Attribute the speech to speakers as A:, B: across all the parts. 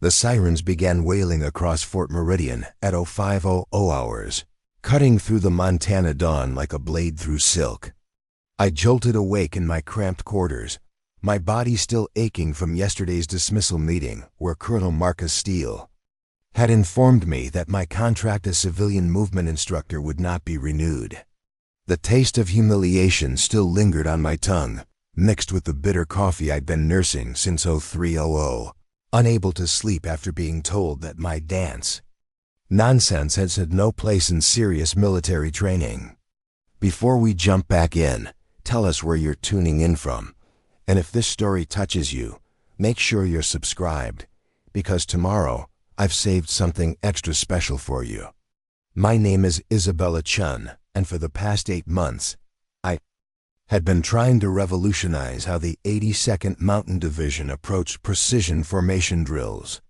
A: The sirens began wailing across Fort Meridian at 05:00 hours, cutting through the Montana dawn like a blade through silk. I jolted awake in my cramped quarters, my body still aching from yesterday's dismissal meeting where Colonel Marcus Steele had informed me that my contract as civilian movement instructor would not be renewed. The taste of humiliation still lingered on my tongue, mixed with the bitter coffee I'd been nursing since 03:00, unable to sleep after being told that my dance nonsense had no place in serious military training. Before we jump back in, tell us where you're tuning in from, and if this story touches you, make sure you're subscribed, because tomorrow I've saved something extra special for you. My name is Isabella Chen, and for the past 8 months, I had been trying to revolutionize how the 82nd Mountain Division approached precision formation drills.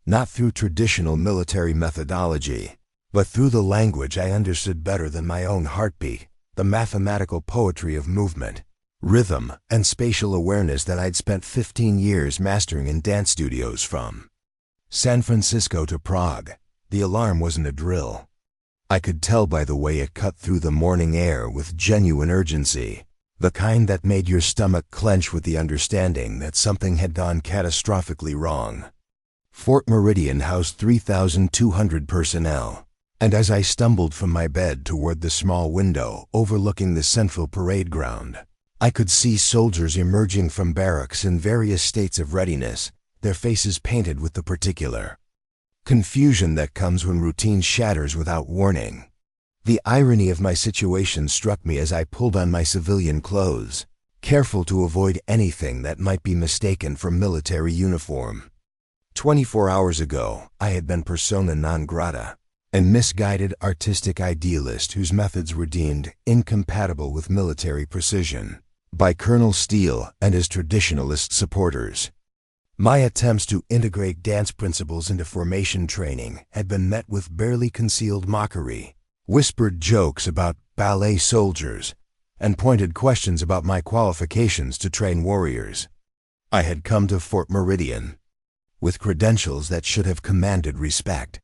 A: Not through traditional military methodology, but through the language I understood better than my own heartbeat, the mathematical poetry of movement, rhythm, and spatial awareness that I'd spent 15 years mastering in dance studios from San Francisco to Prague. The alarm wasn't a drill. I could tell by the way it cut through the morning air with genuine urgency, the kind that made your stomach clench with the understanding that something had gone catastrophically wrong. Fort Meridian housed 3,200 personnel, and as I stumbled from my bed toward the small window overlooking the central parade ground, I could see soldiers emerging from barracks in various states of readiness, their faces painted with the particular confusion that comes when routine shatters without warning. The irony of my situation struck me as I pulled on my civilian clothes, careful to avoid anything that might be mistaken for military uniform. 24 hours ago, I had been persona non grata, a misguided artistic idealist whose methods were deemed incompatible with military precision by Colonel Steele and his traditionalist supporters. My attempts to integrate dance principles into formation training had been met with barely concealed mockery, whispered jokes about ballet soldiers, and pointed questions about my qualifications to train warriors. I had come to Fort Meridian with credentials that should have commanded respect.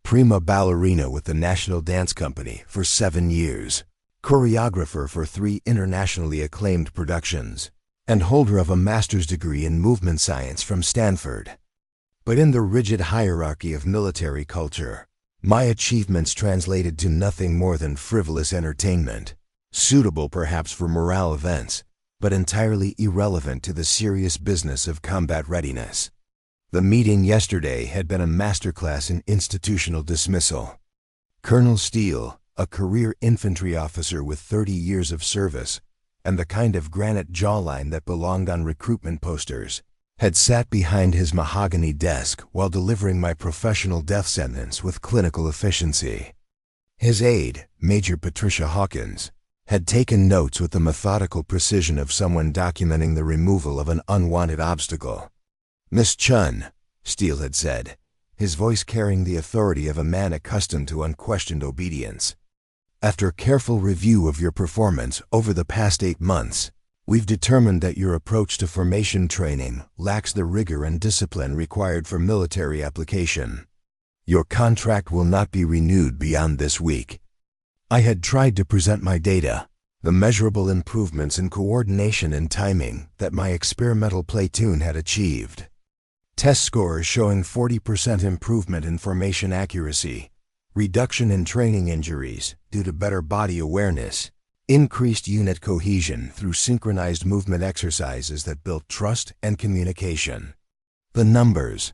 A: Prima ballerina with the National Dance Company for 7 years, choreographer for 3 internationally acclaimed productions, and holder of a master's degree in movement science from Stanford. But in the rigid hierarchy of military culture, my achievements translated to nothing more than frivolous entertainment, suitable perhaps for morale events, but entirely irrelevant to the serious business of combat readiness. The meeting yesterday had been a masterclass in institutional dismissal. Colonel Steele, a career infantry officer with 30 years of service, and the kind of granite jawline that belonged on recruitment posters, had sat behind his mahogany desk while delivering my professional death sentence with clinical efficiency. His aide, Major Patricia Hawkins, had taken notes with the methodical precision of someone documenting the removal of an unwanted obstacle. "Miss Chen," Steele had said, his voice carrying the authority of a man accustomed to unquestioned obedience, "after careful review of your performance over the past 8 months, we've determined that your approach to formation training lacks the rigor and discipline required for military application. Your contract will not be renewed beyond this week." I had tried to present my data, the measurable improvements in coordination and timing that my experimental platoon had achieved. Test scores showing 40% improvement in formation accuracy, reduction in training injuries due to better body awareness, increased unit cohesion through synchronized movement exercises that built trust and communication. The numbers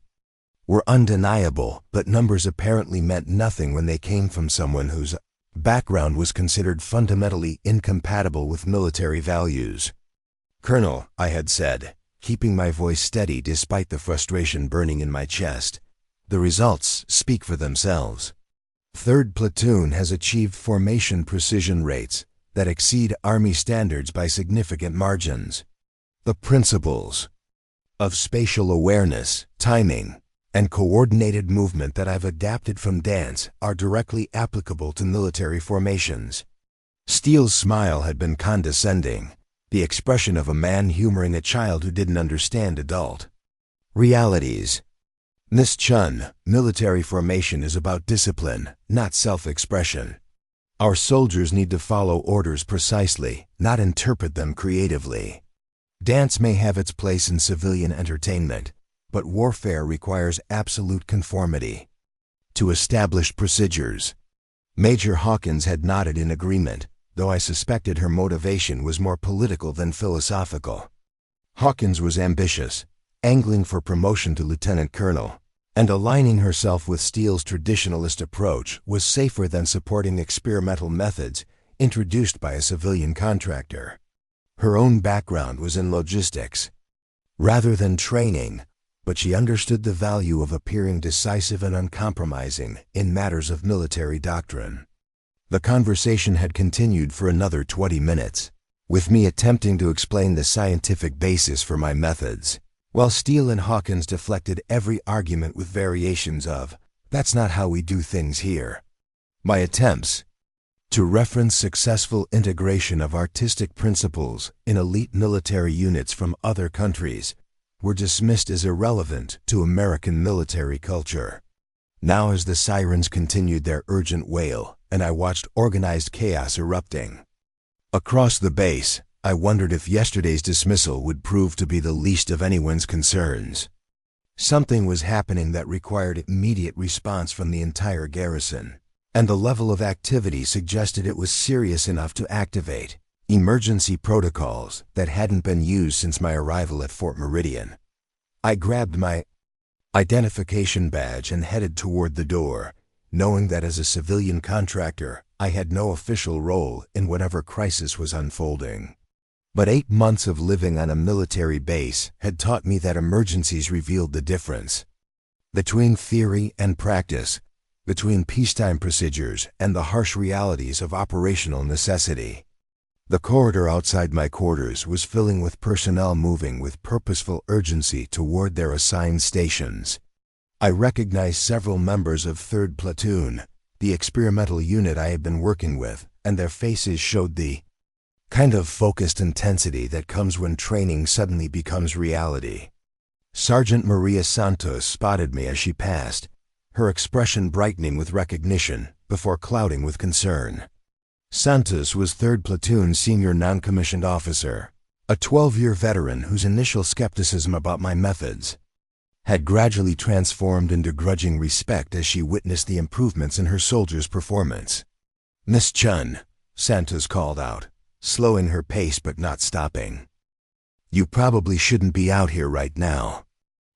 A: were undeniable, but numbers apparently meant nothing when they came from someone whose background was considered fundamentally incompatible with military values. "Colonel," I had said, keeping my voice steady despite the frustration burning in my chest, "the results speak for themselves. 3rd Platoon has achieved formation precision rates that exceed Army standards by significant margins. The principles of spatial awareness, timing, and coordinated movement that I've adapted from dance are directly applicable to military formations." Steele's smile had been condescending, the expression of a man humoring a child who didn't understand adult realities. Miss Chen, military formation is about discipline, not self-expression. Our soldiers need to follow orders precisely, not interpret them creatively. Dance may have its place in civilian entertainment, but warfare requires absolute conformity to established procedures. Major Hawkins had nodded in agreement, though I suspected her motivation was more political than philosophical. Hawkins was ambitious, angling for promotion to lieutenant colonel, and aligning herself with Steele's traditionalist approach was safer than supporting experimental methods introduced by a civilian contractor. Her own background was in logistics, rather than training, but she understood the value of appearing decisive and uncompromising in matters of military doctrine. The conversation had continued for another 20 minutes, with me attempting to explain the scientific basis for my methods, while Steele and Hawkins deflected every argument with variations of, "That's not how we do things here." My attempts to reference successful integration of artistic principles in elite military units from other countries were dismissed as irrelevant to American military culture. Now, as the sirens continued their urgent wail, and I watched organized chaos erupting across the base, I wondered if yesterday's dismissal would prove to be the least of anyone's concerns. Something was happening that required immediate response from the entire garrison, and the level of activity suggested it was serious enough to activate emergency protocols that hadn't been used since my arrival at Fort Meridian. I grabbed my identification badge and headed toward the door, knowing that as a civilian contractor, I had no official role in whatever crisis was unfolding. But 8 months of living on a military base had taught me that emergencies revealed the difference between theory and practice, between peacetime procedures and the harsh realities of operational necessity. The corridor outside my quarters was filling with personnel moving with purposeful urgency toward their assigned stations. I recognized several members of 3rd Platoon, the experimental unit I had been working with, and their faces showed the kind of focused intensity that comes when training suddenly becomes reality. Sergeant Maria Santos spotted me as she passed, her expression brightening with recognition before clouding with concern. Santos was 3rd Platoon senior non-commissioned officer, a 12-year veteran whose initial skepticism about my methods had gradually transformed into grudging respect as she witnessed the improvements in her soldiers' performance. "Miss Chen," Santos called out, slowing her pace but not stopping. "You probably shouldn't be out here right now.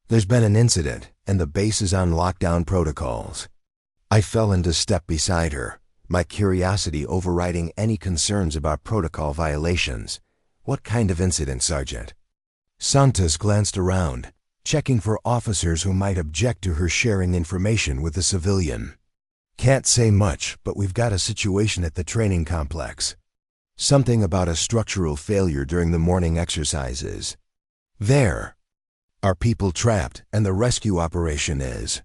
A: There's been an incident, and the base is on lockdown protocols." I fell into step beside her, my curiosity overriding any concerns about protocol violations. "What kind of incident, Sergeant?" Santos glanced around, checking for officers who might object to her sharing information with a civilian. "Can't say much, but we've got a situation at the training complex. Something about a structural failure during the morning exercises. There are people trapped, and the rescue operation is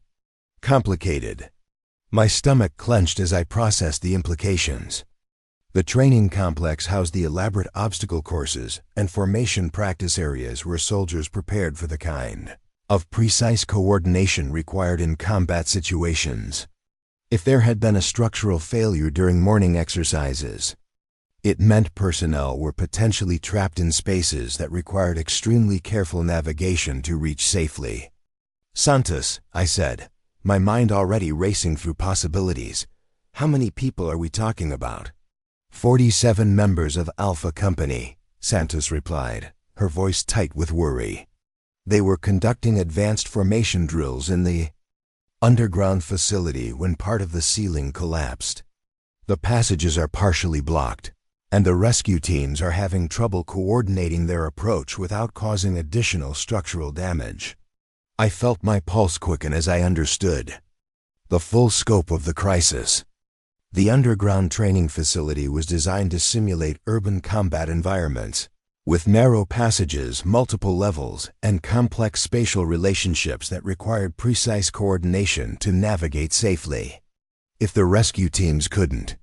A: complicated." My stomach clenched as I processed the implications. The training complex housed the elaborate obstacle courses and formation practice areas where soldiers prepared for the kind of precise coordination required in combat situations. If there had been a structural failure during morning exercises, it meant personnel were potentially trapped in spaces that required extremely careful navigation to reach safely. "Santos," I said, my mind already racing through possibilities, "how many people are we talking about?" 47 members of Alpha Company, Santos replied, her voice tight with worry. They were conducting advanced formation drills in the underground facility when part of the ceiling collapsed. The passages are partially blocked, and the rescue teams are having trouble coordinating their approach without causing additional structural damage. I felt my pulse quicken as I understood the full scope of the crisis. The underground training facility was designed to simulate urban combat environments, with narrow passages, multiple levels, and complex spatial relationships that required precise coordination to navigate safely. If the rescue teams couldn't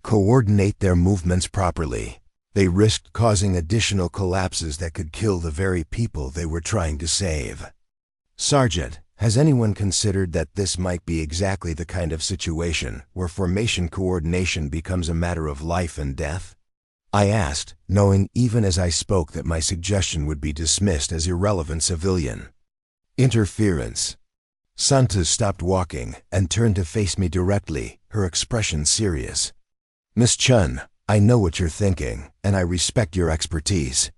A: coordinate their movements properly, they risked causing additional collapses that could kill the very people they were trying to save. "Sergeant, Has anyone considered that this might be exactly the kind of situation where formation coordination becomes a matter of life and death? I asked, knowing even as I spoke that my suggestion would be dismissed as irrelevant civilian interference. Santa stopped walking and turned to face me directly, her expression serious. Miss Chen, I know what you're thinking, and I respect your expertise.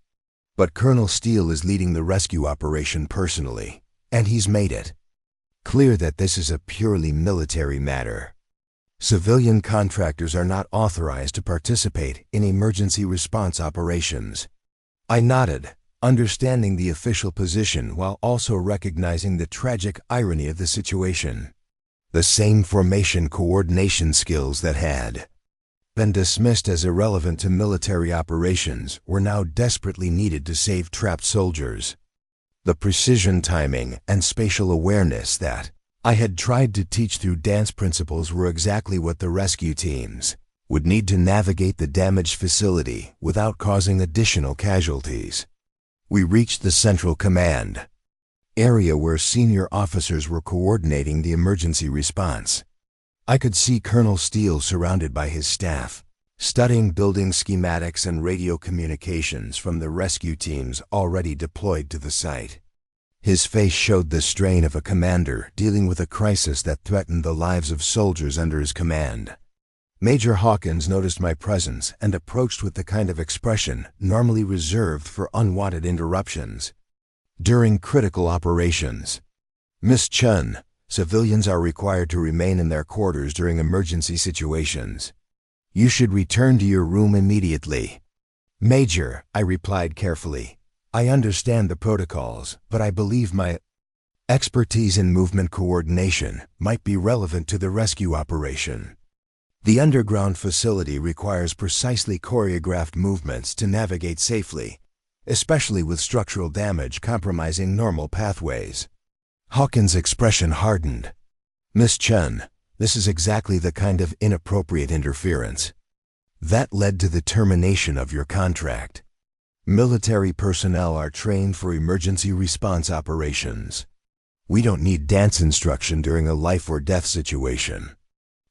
A: But Colonel Steele is leading the rescue operation personally, and he's made it clear that this is a purely military matter. Civilian contractors are not authorized to participate in emergency response operations. I nodded, understanding the official position while also recognizing the tragic irony of the situation. The same formation coordination skills that had been dismissed as irrelevant to military operations were now desperately needed to save trapped soldiers. The precision timing and spatial awareness that I had tried to teach through dance principles were exactly what the rescue teams would need to navigate the damaged facility without causing additional casualties. We reached the central command area where senior officers were coordinating the emergency response. I could see Colonel Steele surrounded by his staff, studying building schematics and radio communications from the rescue teams already deployed to the site. His face showed the strain of a commander dealing with a crisis that threatened the lives of soldiers under his command. Major Hawkins noticed my presence and approached with the kind of expression normally reserved for unwanted interruptions during critical operations. Miss Chen, civilians are required to remain in their quarters during emergency situations. You should return to your room immediately. Major, I replied carefully. I understand the protocols, but I believe my expertise in movement coordination might be relevant to the rescue operation. The underground facility requires precisely choreographed movements to navigate safely, especially with structural damage compromising normal pathways. Hawkins' expression hardened. Miss Chen, this is exactly the kind of inappropriate interference that led to the termination of your contract. Military personnel are trained for emergency response operations. We don't need dance instruction during a life or death situation.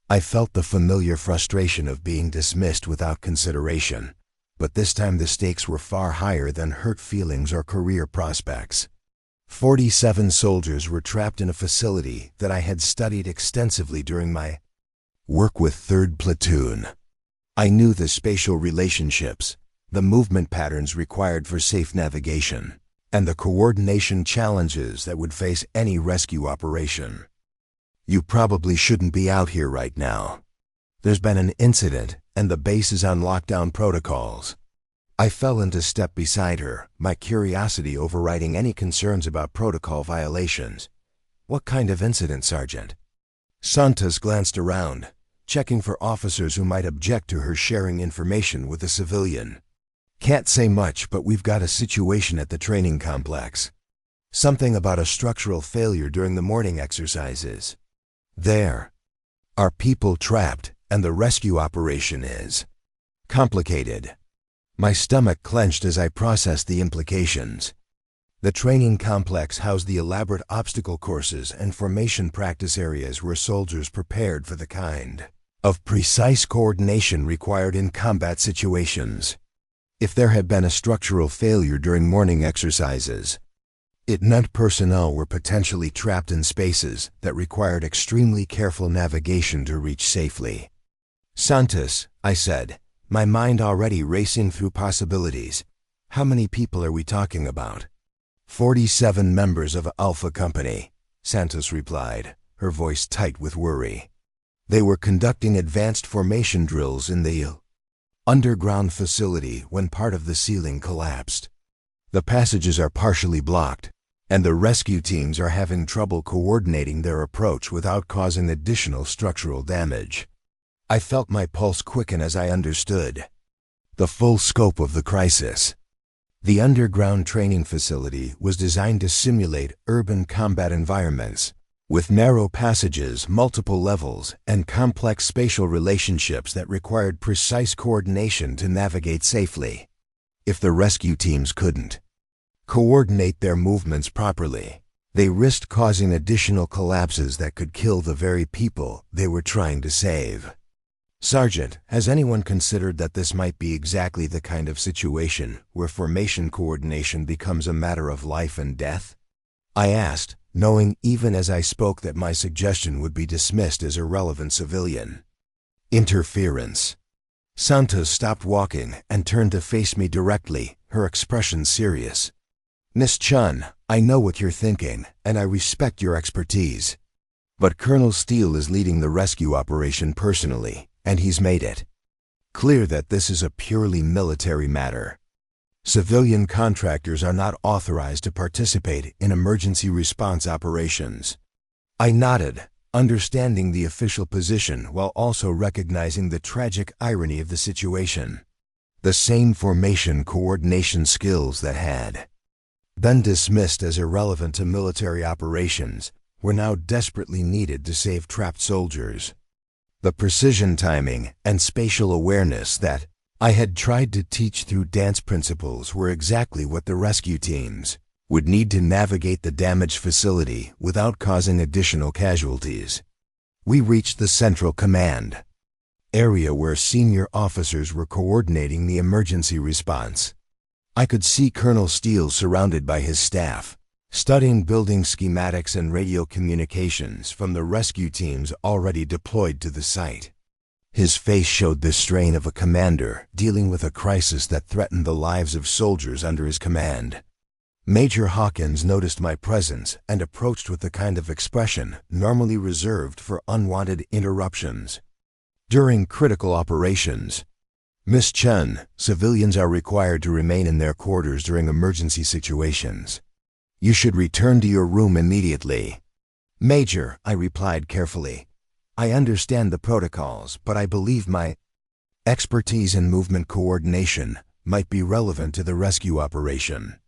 A: I felt the familiar frustration of being dismissed without consideration, but this time the stakes were far higher than hurt feelings or career prospects. 47 soldiers were trapped in a facility that I had studied extensively during my work with 3rd Platoon. I knew the spatial relationships, the movement patterns required for safe navigation, and the coordination challenges that would face any rescue operation. You probably shouldn't be out here right now. There's been an incident, and the base is on lockdown protocols. I fell into step beside her, my curiosity overriding any concerns about protocol violations. What kind of incident, Sergeant? Santos glanced around, checking for officers who might object to her sharing information with a civilian. Can't say much, but we've got a situation at the training complex. Something about a structural failure during the morning exercises. There are people trapped, and the rescue operation is complicated. My stomach clenched as I processed the implications. The training complex housed the elaborate obstacle courses and formation practice areas where soldiers prepared for the kind of precise coordination required in combat situations. If there had been a structural failure during morning exercises, it meant personnel were potentially trapped in spaces that required extremely careful navigation to reach safely. Santos, I said, my mind already racing through possibilities. How many people are we talking about? 47 members of Alpha Company, Santos replied, her voice tight with worry. They were conducting advanced formation drills in the underground facility when part of the ceiling collapsed. The passages are partially blocked, and the rescue teams are having trouble coordinating their approach without causing additional structural damage. I felt my pulse quicken as I understood the full scope of the crisis. The underground training facility was designed to simulate urban combat environments, with narrow passages, multiple levels, and complex spatial relationships that required precise coordination to navigate safely. If the rescue teams couldn't coordinate their movements properly, They risked causing additional collapses that could kill the very people they were trying to save. Sergeant, has anyone considered that this might be exactly the kind of situation where formation coordination becomes a matter of life and death? I asked, knowing even as I spoke that my suggestion would be dismissed as irrelevant civilian interference. Santos stopped walking and turned to face me directly, her expression serious. Miss Chen, I know what you're thinking, and I respect your expertise. But Colonel Steele is leading the rescue operation personally, and he's made it clear that this is a purely military matter. Civilian contractors are not authorized to participate in emergency response operations. I nodded, understanding the official position while also recognizing the tragic irony of the situation. The same formation coordination skills that had been dismissed as irrelevant to military operations were now desperately needed to save trapped soldiers. The precision timing and spatial awareness that I had tried to teach through dance principles were exactly what the rescue teams would need to navigate the damaged facility without causing additional casualties. We reached the Central Command area where senior officers were coordinating the emergency response. I could see Colonel Steele surrounded by his staff, studying building schematics and radio communications from the rescue teams already deployed to the site. His face showed the strain of a commander dealing with a crisis that threatened the lives of soldiers under his command. Major Hawkins noticed my presence and approached with the kind of expression normally reserved for unwanted interruptions. During critical operations, Miss Chen, civilians are required to remain in their quarters during emergency situations. You should return to your room immediately. Major, I replied carefully. I understand the protocols, but I believe my expertise in movement coordination might be relevant to the rescue operation.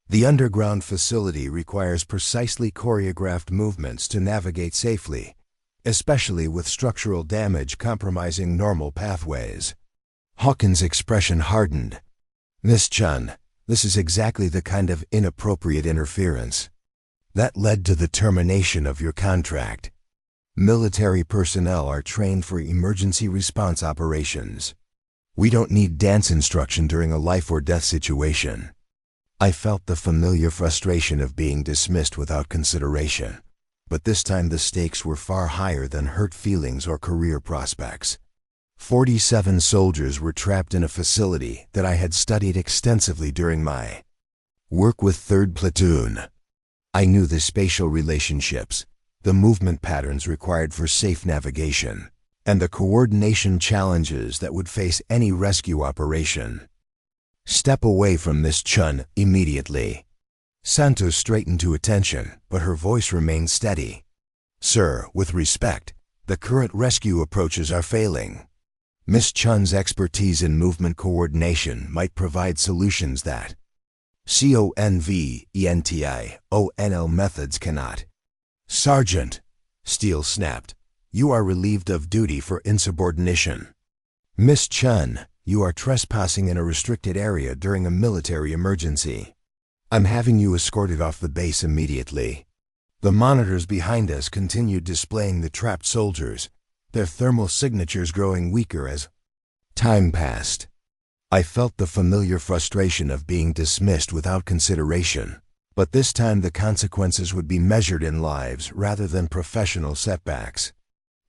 A: The underground facility requires precisely choreographed movements to navigate safely, especially with structural damage compromising normal pathways. Hawkins' expression hardened. Miss Chen, this is exactly the kind of inappropriate interference that led to the termination of your contract. Military personnel are trained for emergency response operations. We don't need dance instruction during a life or death situation. I felt the familiar frustration of being dismissed without consideration, but this time the stakes were far higher than hurt feelings or career prospects. 47 soldiers were trapped in a facility that I had studied extensively during my work with 3rd Platoon. I knew the spatial relationships, the movement patterns required for safe navigation, and the coordination challenges that would face any rescue operation. Step away from Miss Chen immediately. Santos straightened to attention, but her voice remained steady. Sir, with respect, the current rescue approaches are failing. Miss Chen's expertise in movement coordination might provide solutions that conventional methods cannot. Sergeant, Steele snapped, you are relieved of duty for insubordination. Miss Chen, you are trespassing in a restricted area during a military emergency. I'm having you escorted off the base immediately. The monitors behind us continued displaying the trapped soldiers, their thermal signatures growing weaker as time passed. I felt the familiar frustration of being dismissed without consideration, but this time the consequences would be measured in lives rather than professional setbacks.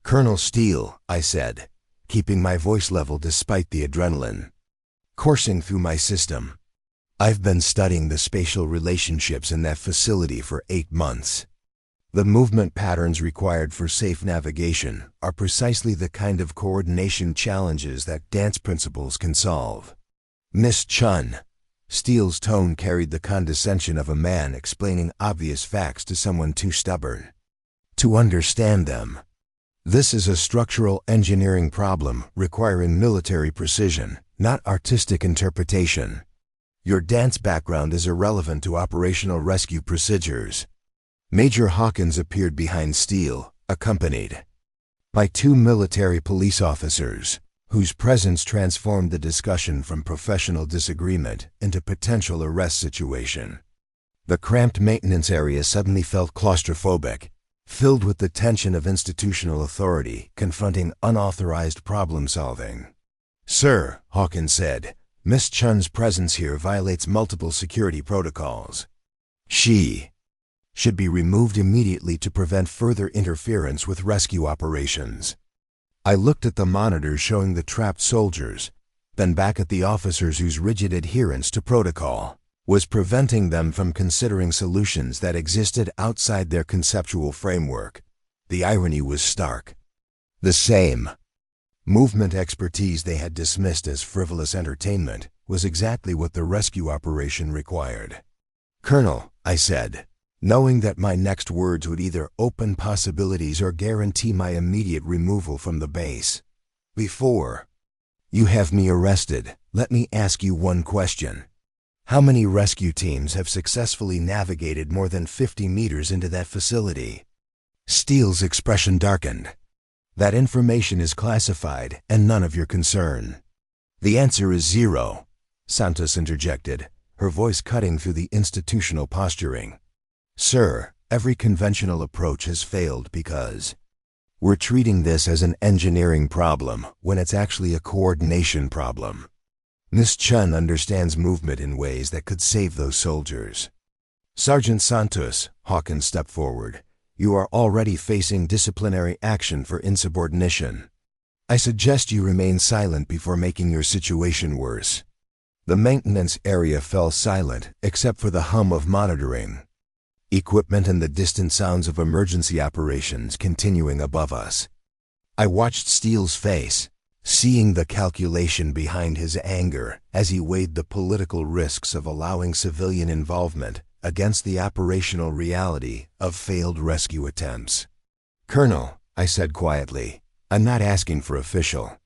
A: Colonel Steele, I said, keeping my voice level despite the adrenaline coursing through my system. I've been studying the spatial relationships in that facility for 8 months. The movement patterns required for safe navigation are precisely the kind of coordination challenges that dance principles can solve. Miss Chen, Steele's tone carried the condescension of a man explaining obvious facts to someone too stubborn to understand them. This is a structural engineering problem requiring military precision, not artistic interpretation. Your dance background is irrelevant to operational rescue procedures. Major Hawkins appeared behind Steele, accompanied by 2 military police officers, whose presence transformed the discussion from professional disagreement into potential arrest situation. The cramped maintenance area suddenly felt claustrophobic, filled with the tension of institutional authority confronting unauthorized problem-solving. "Sir," Hawkins said, "Miss Chun's presence here violates multiple security protocols. She should be removed immediately to prevent further interference with rescue operations." I looked at the monitors showing the trapped soldiers, then back at the officers whose rigid adherence to protocol was preventing them from considering solutions that existed outside their conceptual framework. The irony was stark. The same movement expertise they had dismissed as frivolous entertainment was exactly what the rescue operation required. "Colonel," I said, knowing that my next words would either open possibilities or guarantee my immediate removal from the base. "Before you have me arrested, let me ask you one question. How many rescue teams have successfully navigated more than 50 meters into that facility?" Steele's expression darkened. "That information is classified and none of your concern." "The answer is 0, Santos interjected, her voice cutting through the institutional posturing. "Sir, every conventional approach has failed because we're treating this as an engineering problem when it's actually a coordination problem. Miss Chen understands movement in ways that could save those soldiers." "Sergeant Santos," Hawkins stepped forward, "you are already facing disciplinary action for insubordination. I suggest you remain silent before making your situation worse." The maintenance area fell silent except for the hum of monitoring equipment and the distant sounds of emergency operations continuing above us. I watched Steele's face, seeing the calculation behind his anger as he weighed the political risks of allowing civilian involvement against the operational reality of failed rescue attempts. "Colonel," I said quietly, "I'm not asking for official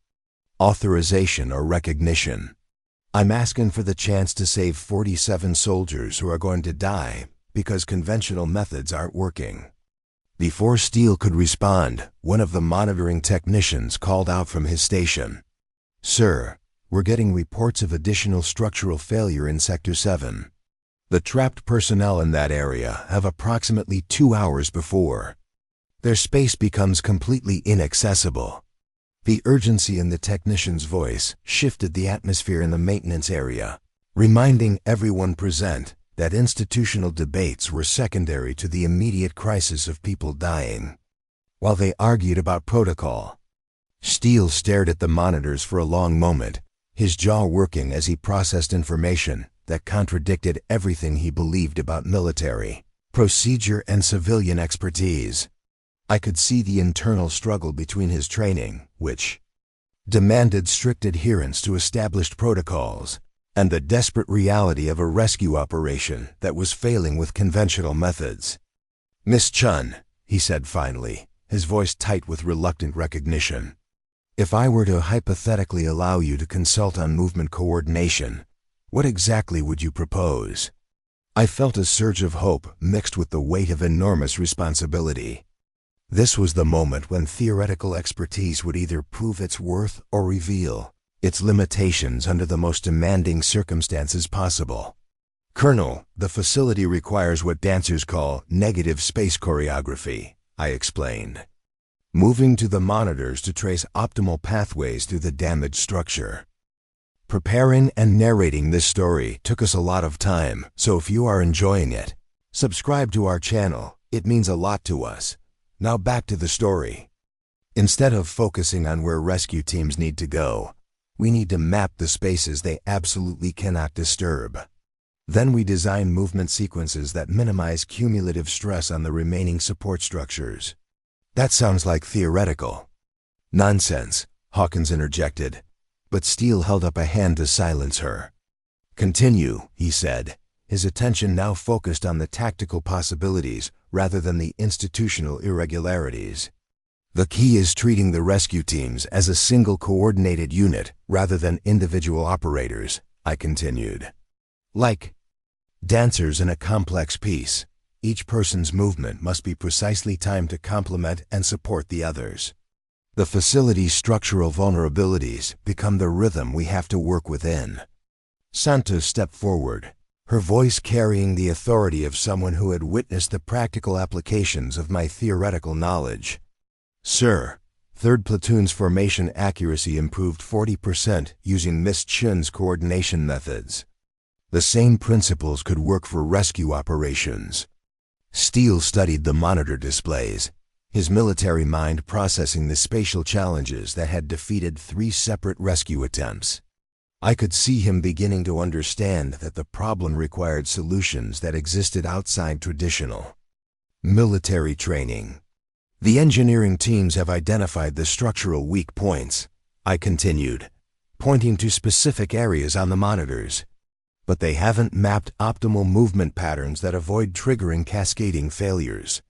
A: authorization or recognition. I'm asking for the chance to save 47 soldiers who are going to die because conventional methods aren't working." Before Steele could respond, one of the monitoring technicians called out from his station. "Sir, we're getting reports of additional structural failure in Sector 7. The trapped personnel in that area have approximately 2 hours before their space becomes completely inaccessible." The urgency in the technician's voice shifted the atmosphere in the maintenance area, reminding everyone present that institutional debates were secondary to the immediate crisis of people dying. While they argued about protocol, Steele stared at the monitors for a long moment, his jaw working as he processed information that contradicted everything he believed about military procedure and civilian expertise. I could see the internal struggle between his training, which demanded strict adherence to established protocols, and the desperate reality of a rescue operation that was failing with conventional methods. "Miss Chun," he said finally, his voice tight with reluctant recognition, "if I were to hypothetically allow you to consult on movement coordination, what exactly would you propose?" I felt a surge of hope mixed with the weight of enormous responsibility. This was the moment when theoretical expertise would either prove its worth or reveal its limitations under the most demanding circumstances possible. "Colonel, the facility requires what dancers call negative space choreography," I explained, moving to the monitors to trace optimal pathways through the damaged structure. Preparing and narrating this story took us a lot of time, so if you are enjoying it, subscribe to our channel. It means a lot to us. Now back to the story. Instead of focusing on where rescue teams need to go, we need to map the spaces they absolutely cannot disturb. Then we design movement sequences that minimize cumulative stress on the remaining support structures. "That sounds like theoretical." "Nonsense," Hawkins interjected, but Steele held up a hand to silence her. "Continue," he said, his attention now focused on the tactical possibilities rather than the institutional irregularities. "The key is treating the rescue teams as a single coordinated unit rather than individual operators," I continued. "Like dancers in a complex piece, each person's movement must be precisely timed to complement and support the others. The facility's structural vulnerabilities become the rhythm we have to work within." Santos stepped forward, her voice carrying the authority of someone who had witnessed the practical applications of my theoretical knowledge. "Sir, 3rd Platoon's formation accuracy improved 40% using Miss Chen's coordination methods. The same principles could work for rescue operations." Steele studied the monitor displays, his military mind processing the spatial challenges that had defeated 3 separate rescue attempts. I could see him beginning to understand that the problem required solutions that existed outside traditional military training. "The engineering teams have identified the structural weak points," I continued, pointing to specific areas on the monitors. "But they haven't mapped optimal movement patterns that avoid triggering cascading failures."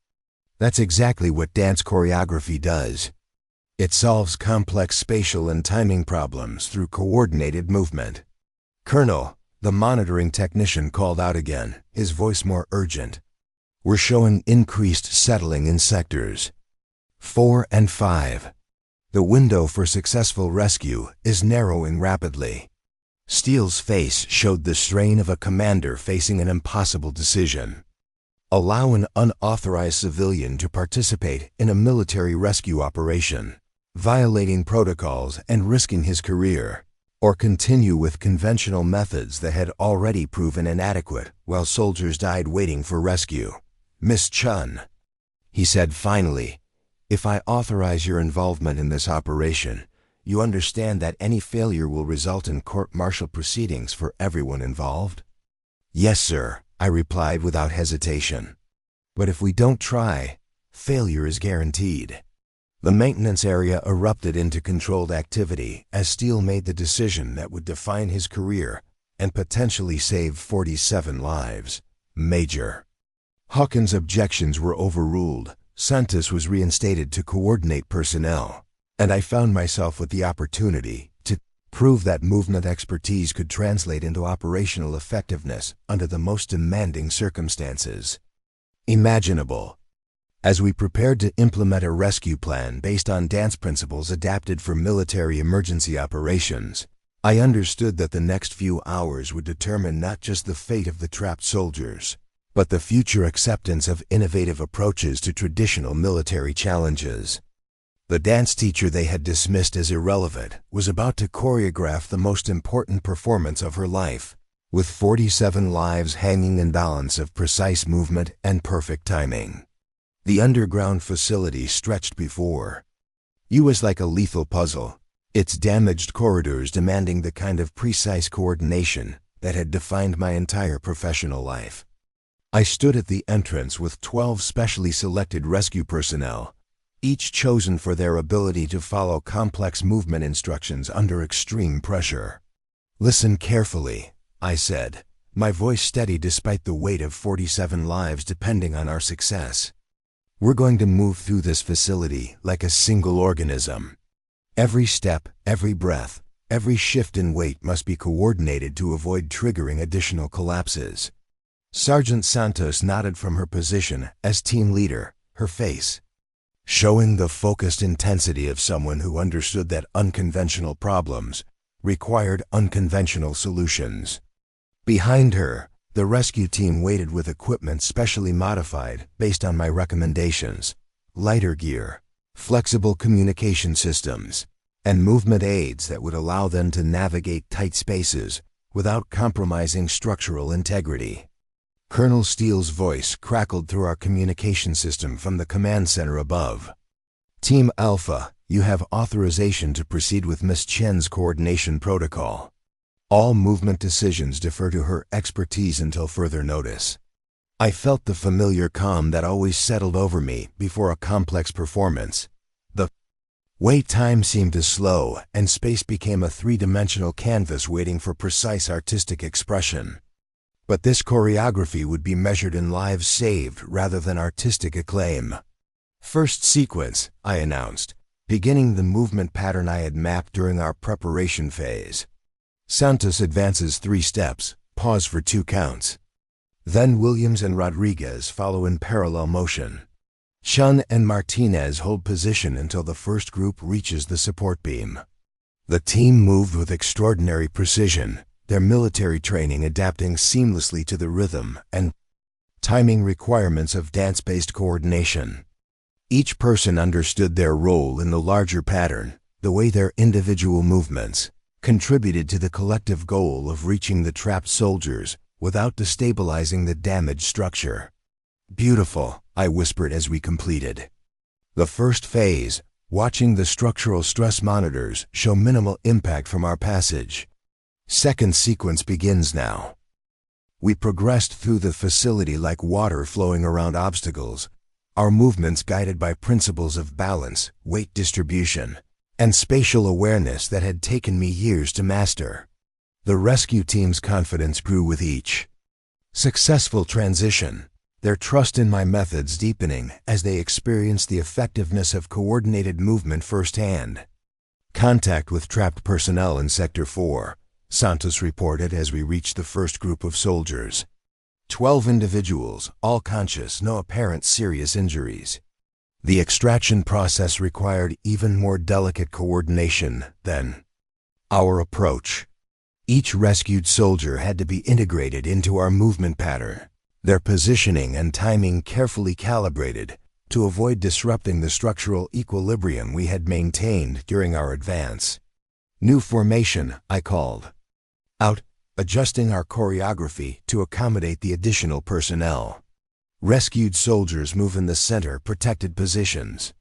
A: That's exactly what dance choreography does. It solves complex spatial and timing problems through coordinated movement. "Colonel," the monitoring technician called out again, his voice more urgent. "We're showing increased settling in sectors 4 and 5. The window for successful rescue is narrowing rapidly." Steele's face showed the strain of a commander facing an impossible decision. Allow an unauthorized civilian to participate in a military rescue operation, violating protocols and risking his career, or continue with conventional methods that had already proven inadequate while soldiers died waiting for rescue. "Miss Chen," he said finally, "if I authorize your involvement in this operation, you understand that any failure will result in court-martial proceedings for everyone involved?" "Yes, sir," I replied without hesitation. "But if we don't try, failure is guaranteed." The maintenance area erupted into controlled activity as Steele made the decision that would define his career and potentially save 47 lives. Major. Hawkins' objections were overruled. Santos was reinstated to coordinate personnel, and I found myself with the opportunity to prove that movement expertise could translate into operational effectiveness under the most demanding circumstances imaginable. As we prepared to implement a rescue plan based on dance principles adapted for military emergency operations, I understood that the next few hours would determine not just the fate of the trapped soldiers, but the future acceptance of innovative approaches to traditional military challenges. The dance teacher they had dismissed as irrelevant was about to choreograph the most important performance of her life, with 47 lives hanging in balance of precise movement and perfect timing. The underground facility stretched before you was like a lethal puzzle, its damaged corridors demanding the kind of precise coordination that had defined my entire professional life. I stood at the entrance with 12 specially selected rescue personnel, each chosen for their ability to follow complex movement instructions under extreme pressure. "Listen carefully," I said, my voice steady despite the weight of 47 lives depending on our success. "We're going to move through this facility like a single organism. Every step, every breath, every shift in weight must be coordinated to avoid triggering additional collapses." Sergeant Santos nodded from her position as team leader, her face showing the focused intensity of someone who understood that unconventional problems required unconventional solutions. Behind her, the rescue team waited with equipment specially modified based on my recommendations: lighter gear, flexible communication systems, and movement aids that would allow them to navigate tight spaces without compromising structural integrity. Colonel Steele's voice crackled through our communication system from the command center above. "Team Alpha, you have authorization to proceed with Miss Chen's coordination protocol. All movement decisions defer to her expertise until further notice." I felt the familiar calm that always settled over me before a complex performance. The wait time seemed to slow, and space became a three-dimensional canvas waiting for precise artistic expression. But this choreography would be measured in lives saved rather than artistic acclaim. "First sequence," I announced, beginning the movement pattern I had mapped during our preparation phase. Santos advances 3 steps, pause for 2 counts. Then Williams and Rodriguez follow in parallel motion. Chen and Martinez hold position until the first group reaches the support beam. The team moved with extraordinary precision, their military training adapting seamlessly to the rhythm and timing requirements of dance-based coordination. Each person understood their role in the larger pattern, the way their individual movements contributed to the collective goal of reaching the trapped soldiers without destabilizing the damaged structure. "Beautiful," I whispered as we completed the first phase, watching the structural stress monitors show minimal impact from our passage. Second sequence begins now. We progressed through the facility like water flowing around obstacles, our movements guided by principles of balance, weight distribution, and spatial awareness that had taken me years to master. The rescue team's confidence grew with each successful transition, their trust in my methods deepening as they experienced the effectiveness of coordinated movement firsthand. "Contact with trapped personnel in Sector 4, Santos reported as we reached the first group of soldiers. 12 individuals, all conscious, no apparent serious injuries. The extraction process required even more delicate coordination than our approach. Each rescued soldier had to be integrated into our movement pattern, their positioning and timing carefully calibrated to avoid disrupting the structural equilibrium we had maintained during our advance. New formation, I called out, adjusting our choreography to accommodate the additional personnel. Rescued soldiers move in the center protected positions.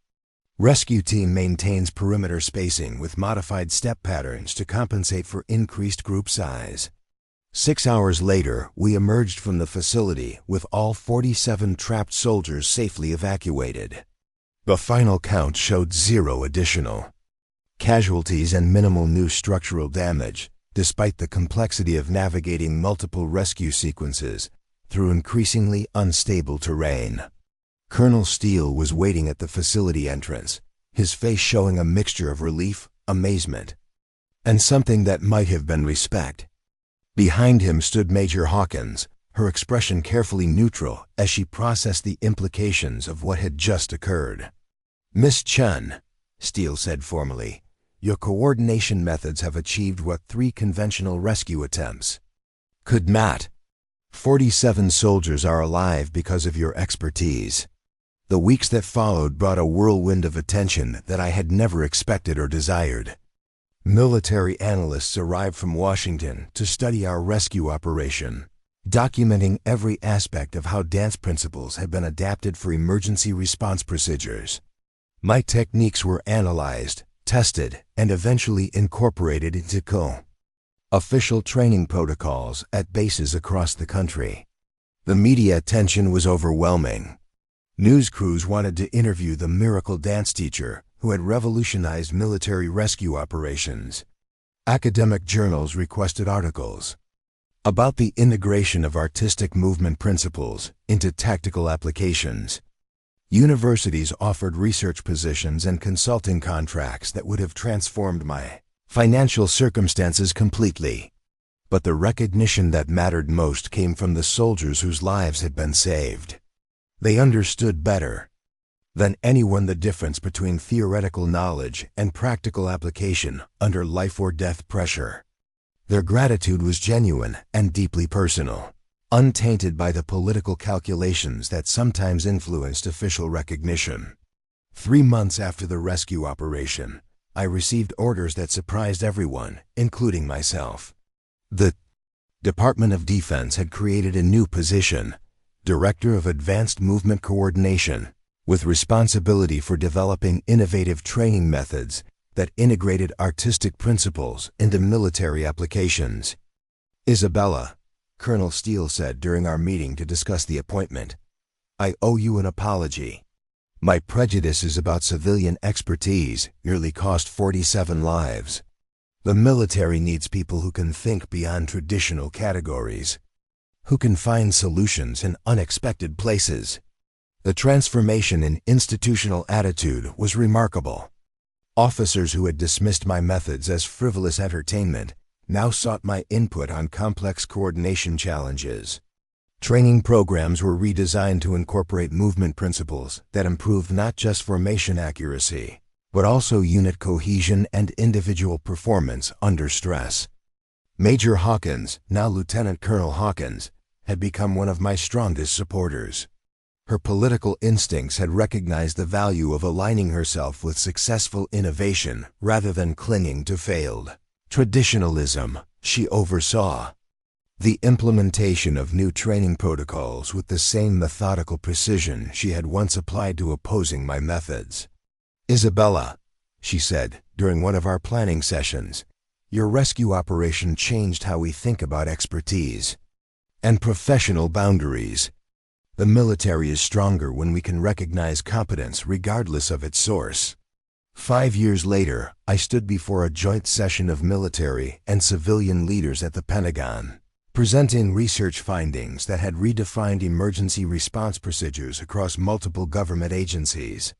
A: Rescue team maintains perimeter spacing with modified step patterns to compensate for increased group size. 6 hours later, we emerged from the facility with all 47 trapped soldiers safely evacuated. The final count showed 0 additional casualties and minimal new structural damage, despite the complexity of navigating multiple rescue sequences through increasingly unstable terrain. Colonel Steele was waiting at the facility entrance, his face showing a mixture of relief, amazement, and something that might have been respect. Behind him stood Major Hawkins, her expression carefully neutral as she processed the implications of what had just occurred. "Miss Chen," Steele said formally, "your coordination methods have achieved what 3 conventional rescue attempts could not. 47 soldiers are alive because of your expertise." The weeks that followed brought a whirlwind of attention that I had never expected or desired. Military analysts arrived from Washington to study our rescue operation, documenting every aspect of how dance principles had been adapted for emergency response procedures. My techniques were analyzed, tested, and eventually incorporated into official training protocols at bases across the country. The media attention was overwhelming. News crews wanted to interview the miracle dance teacher who had revolutionized military rescue operations. Academic journals requested articles about the integration of artistic movement principles into tactical applications. Universities offered research positions and consulting contracts that would have transformed my financial circumstances completely. But the recognition that mattered most came from the soldiers whose lives had been saved. They understood better than anyone the difference between theoretical knowledge and practical application under life or death pressure. Their gratitude was genuine and deeply personal, untainted by the political calculations that sometimes influenced official recognition. 3 months after the rescue operation, I received orders that surprised everyone, including myself. The Department of Defense had created a new position, Director of Advanced Movement Coordination, with responsibility for developing innovative training methods that integrated artistic principles into military applications. "Isabella," Colonel Steele said during our meeting to discuss the appointment, "I owe you an apology. My prejudices about civilian expertise nearly cost 47 lives. The military needs people who can think beyond traditional categories, who can find solutions in unexpected places." The transformation in institutional attitude was remarkable. Officers who had dismissed my methods as frivolous entertainment now sought my input on complex coordination challenges. Training programs were redesigned to incorporate movement principles that improved not just formation accuracy, but also unit cohesion and individual performance under stress. Major Hawkins, now Lieutenant Colonel Hawkins, had become one of my strongest supporters. Her political instincts had recognized the value of aligning herself with successful innovation rather than clinging to failed traditionalism. She oversaw the implementation of new training protocols with the same methodical precision she had once applied to opposing my methods. "Isabella," she said during one of our planning sessions, "your rescue operation changed how we think about expertise and professional boundaries. The military is stronger when we can recognize competence regardless of its source." 5 years later, I stood before a joint session of military and civilian leaders at the Pentagon, presenting research findings that had redefined emergency response procedures across multiple government agencies.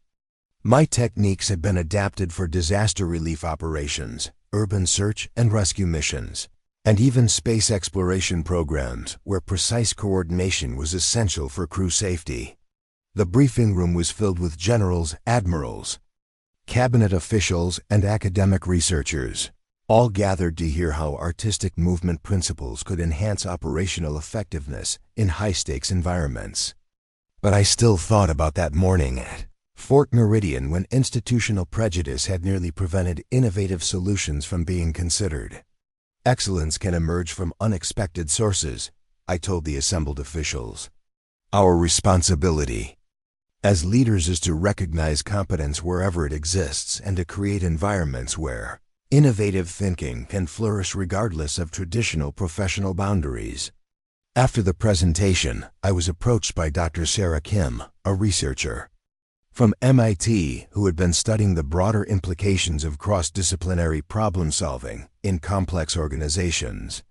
A: My techniques had been adapted for disaster relief operations, urban search and rescue missions, and even space exploration programs where precise coordination was essential for crew safety. The briefing room was filled with generals, admirals, cabinet officials, and academic researchers, all gathered to hear how artistic movement principles could enhance operational effectiveness in high-stakes environments. But I still thought about that morning at Fort Meridian when institutional prejudice had nearly prevented innovative solutions from being considered. "Excellence can emerge from unexpected sources," I told the assembled officials. "Our responsibility as leaders is to recognize competence wherever it exists and to create environments where innovative thinking can flourish regardless of traditional professional boundaries." After the presentation, I was approached by Dr. Sarah Kim, a researcher from MIT who had been studying the broader implications of cross-disciplinary problem-solving in complex organizations.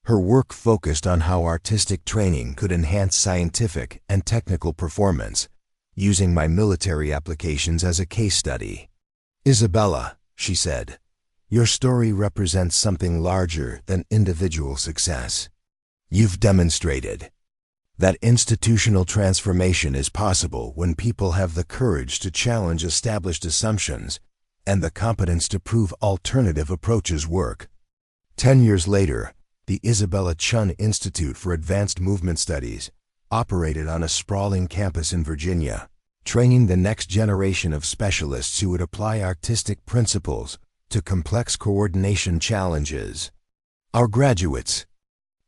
A: Her work focused on how artistic training could enhance scientific and technical performance, using my military applications as a case study. "Isabella," she said, "your story represents something larger than individual success. You've demonstrated that institutional transformation is possible when people have the courage to challenge established assumptions and the competence to prove alternative approaches work." 10 years later, the Isabella Chen Institute for Advanced Movement Studies operated on a sprawling campus in Virginia, training the next generation of specialists who would apply artistic principles to complex coordination challenges. Our graduates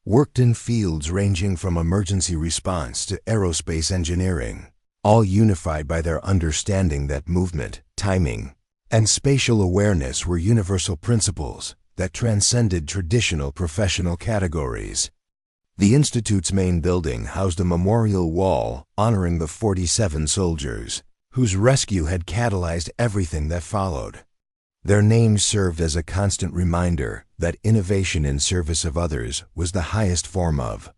A: worked in fields ranging from emergency response to aerospace engineering, all unified by their understanding that movement, timing, and spatial awareness were universal principles that transcended traditional professional categories. The Institute's main building housed a memorial wall honoring the 47 soldiers, whose rescue had catalyzed everything that followed. Their names served as a constant reminder that innovation in service of others was the highest form of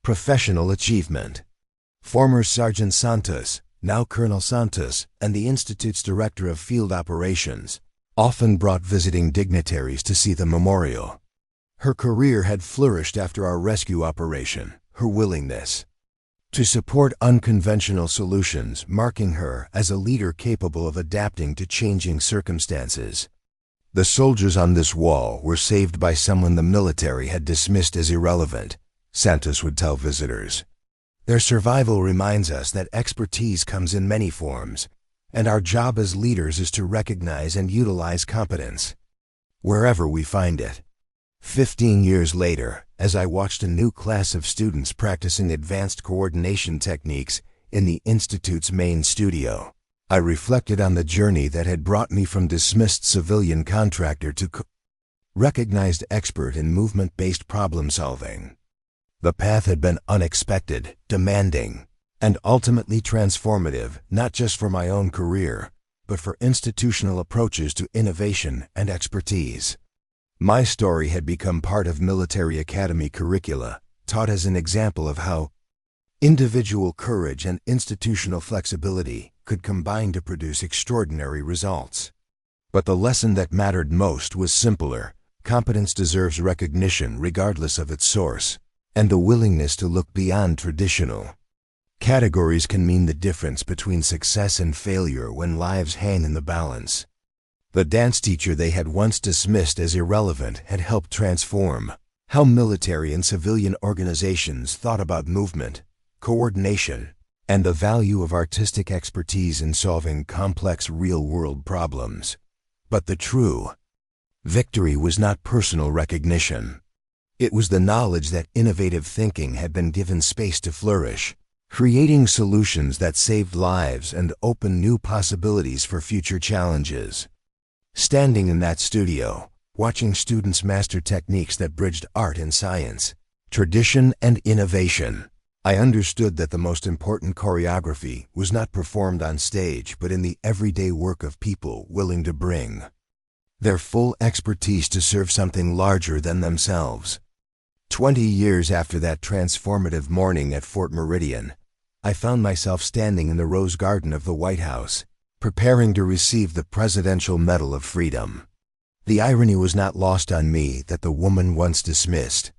A: professional achievement. Former Sergeant Santos, now Colonel Santos, and the Institute's Director of Field Operations often brought visiting dignitaries to see the memorial. Her career had flourished after our rescue operation, her willingness to support unconventional solutions marking her as a leader capable of adapting to changing circumstances. "The soldiers on this wall were saved by someone the military had dismissed as irrelevant," Santos would tell visitors. "Their survival reminds us that expertise comes in many forms, and our job as leaders is to recognize and utilize competence wherever we find it." 15 years later, as I watched a new class of students practicing advanced coordination techniques in the Institute's main studio, I reflected on the journey that had brought me from dismissed civilian contractor to recognized expert in movement-based problem-solving. The path had been unexpected, demanding, and ultimately transformative, not just for my own career, but for institutional approaches to innovation and expertise. My story had become part of military academy curricula, taught as an example of how individual courage and institutional flexibility could combine to produce extraordinary results. But the lesson that mattered most was simpler. Competence deserves recognition regardless of its source, and the willingness to look beyond traditional categories can mean the difference between success and failure when lives hang in the balance. The dance teacher they had once dismissed as irrelevant had helped transform how military and civilian organizations thought about movement, coordination, and the value of artistic expertise in solving complex real-world problems. But the true victory was not personal recognition. It was the knowledge that innovative thinking had been given space to flourish, creating solutions that saved lives and opened new possibilities for future challenges. Standing in that studio, watching students master techniques that bridged art and science, tradition and innovation, I understood that the most important choreography was not performed on stage but in the everyday work of people willing to bring their full expertise to serve something larger than themselves. 20 years after that transformative morning at Fort Meridian, I found myself standing in the Rose Garden of the White House, preparing to receive the Presidential Medal of Freedom. The irony was not lost on me that the woman once dismissed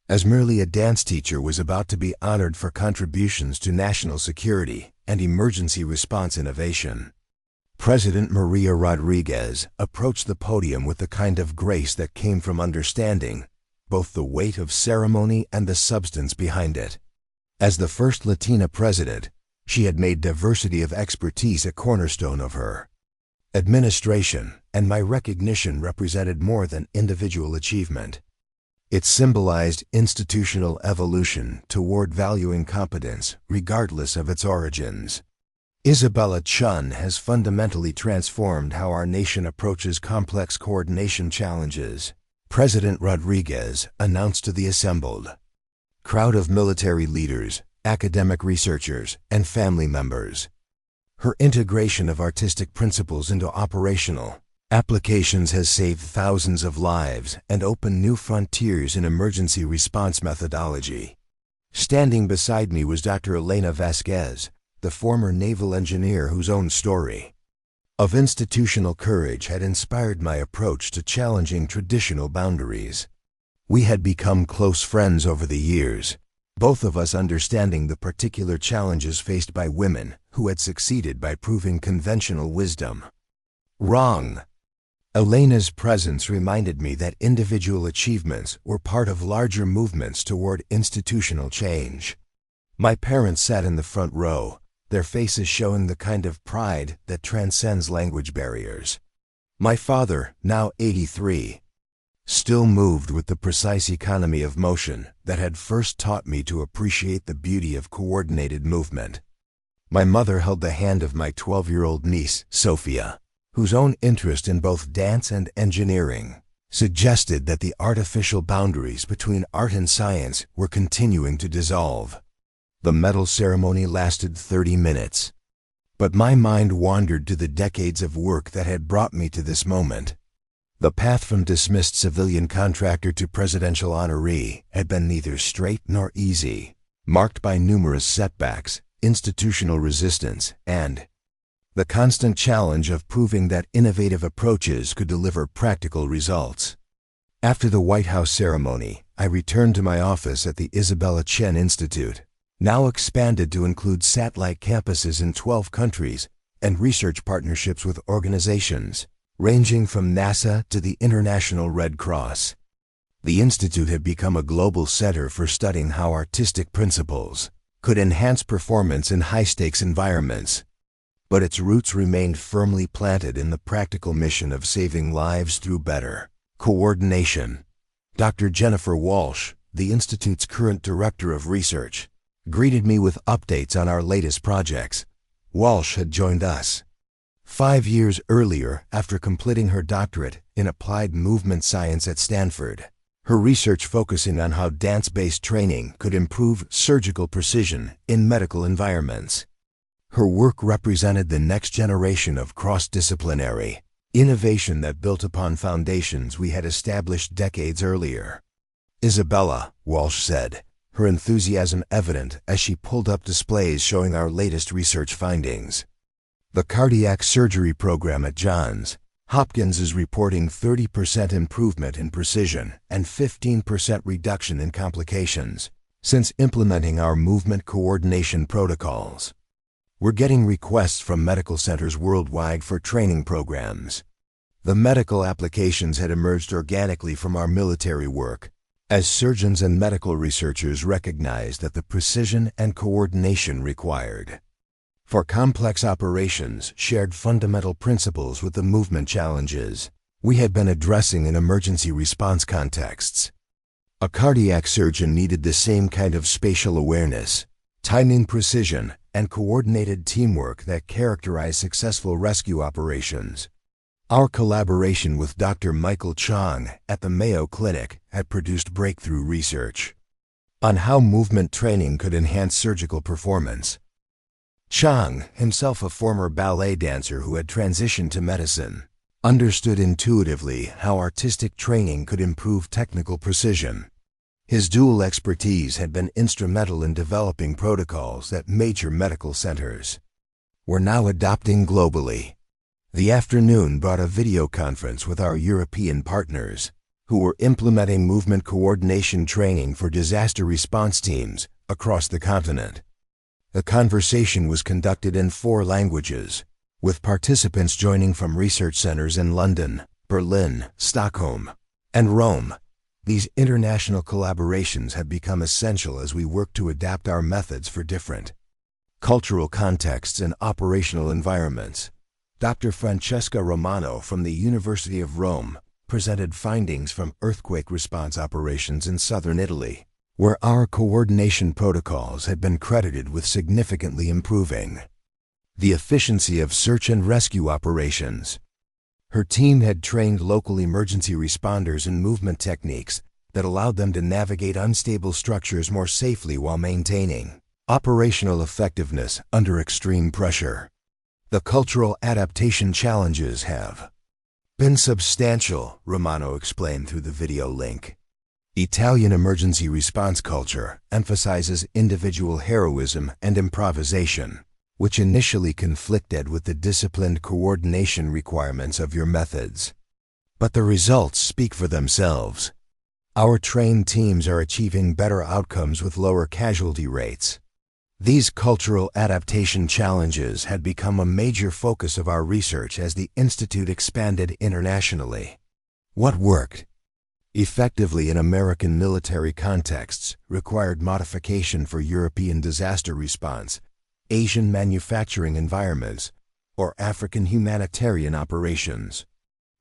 A: as merely a dance teacher was about to be honored for contributions to national security and emergency response innovation. President Maria Rodriguez approached the podium with the kind of grace that came from understanding both the weight of ceremony and the substance behind it. As the first Latina president, she had made diversity of expertise a cornerstone of her administration, and my recognition represented more than individual achievement. It symbolized institutional evolution toward valuing competence, regardless of its origins. Isabella Chen has fundamentally transformed how our nation approaches complex coordination challenges, President Rodriguez announced to the assembled crowd of military leaders, academic researchers, and family members. Her integration of artistic principles into operational applications has saved thousands of lives and opened new frontiers in emergency response methodology. Standing beside me was Dr. Elena Vasquez, the former naval engineer whose own story of institutional courage had inspired my approach to challenging traditional boundaries. We had become close friends over the years, both of us understanding the particular challenges faced by women who had succeeded by proving conventional wisdom wrong. Elena's presence reminded me that individual achievements were part of larger movements toward institutional change. My parents sat in the front row, their faces showing the kind of pride that transcends language barriers. My father, now 83, still moved with the precise economy of motion that had first taught me to appreciate the beauty of coordinated movement. My mother held the hand of my 12-year-old niece, Sophia, whose own interest in both dance and engineering suggested that the artificial boundaries between art and science were continuing to dissolve. The medal ceremony lasted 30 minutes, but my mind wandered to the decades of work that had brought me to this moment. The path from dismissed civilian contractor to presidential honoree had been neither straight nor easy, marked by numerous setbacks, institutional resistance, and the constant challenge of proving that innovative approaches could deliver practical results. After the White House ceremony, I returned to my office at the Isabella Chen Institute, now expanded to include satellite campuses in 12 countries and research partnerships with organizations ranging from NASA to the International Red Cross. The Institute had become a global center for studying how artistic principles could enhance performance in high-stakes environments, but its roots remained firmly planted in the practical mission of saving lives through better coordination. Dr. Jennifer Walsh, the Institute's current Director of Research, greeted me with updates on our latest projects. Walsh had joined us 5 years earlier after completing her doctorate in applied movement science at Stanford, her research focusing on how dance-based training could improve surgical precision in medical environments. Her work represented the next generation of cross-disciplinary innovation that built upon foundations we had established decades earlier. Isabella, Walsh said, her enthusiasm evident as she pulled up displays showing our latest research findings. The cardiac surgery program at Johns Hopkins is reporting 30% improvement in precision and 15% reduction in complications since implementing our movement coordination protocols. We're getting requests from medical centers worldwide for training programs. The medical applications had emerged organically from our military work, as surgeons and medical researchers recognized that the precision and coordination required for complex operations shared fundamental principles with the movement challenges we had been addressing in emergency response contexts. A cardiac surgeon needed the same kind of spatial awareness, timing precision, and coordinated teamwork that characterize successful rescue operations. Our collaboration with Dr. Michael Chang at the Mayo Clinic had produced breakthrough research on how movement training could enhance surgical performance. Chang, himself a former ballet dancer who had transitioned to medicine, understood intuitively how artistic training could improve technical precision. His dual expertise had been instrumental in developing protocols that major medical centers were now adopting globally. The afternoon brought a video conference with our European partners, who were implementing movement coordination training for disaster response teams across the continent. The conversation was conducted in 4 languages, with participants joining from research centers in London, Berlin, Stockholm, and Rome. These international collaborations have become essential as we work to adapt our methods for different cultural contexts and operational environments. Dr. Francesca Romano from the University of Rome presented findings from earthquake response operations in southern Italy, where our coordination protocols had been credited with significantly improving the efficiency of search and rescue operations. Her team had trained local emergency responders in movement techniques that allowed them to navigate unstable structures more safely while maintaining operational effectiveness under extreme pressure. The cultural adaptation challenges have been substantial, Romano explained through the video link. Italian emergency response culture emphasizes individual heroism and improvisation, which initially conflicted with the disciplined coordination requirements of your methods. But the results speak for themselves. Our trained teams are achieving better outcomes with lower casualty rates. These cultural adaptation challenges had become a major focus of our research as the Institute expanded internationally. What worked effectively in American military contexts required modification for European disaster response, Asian manufacturing environments, or African humanitarian operations.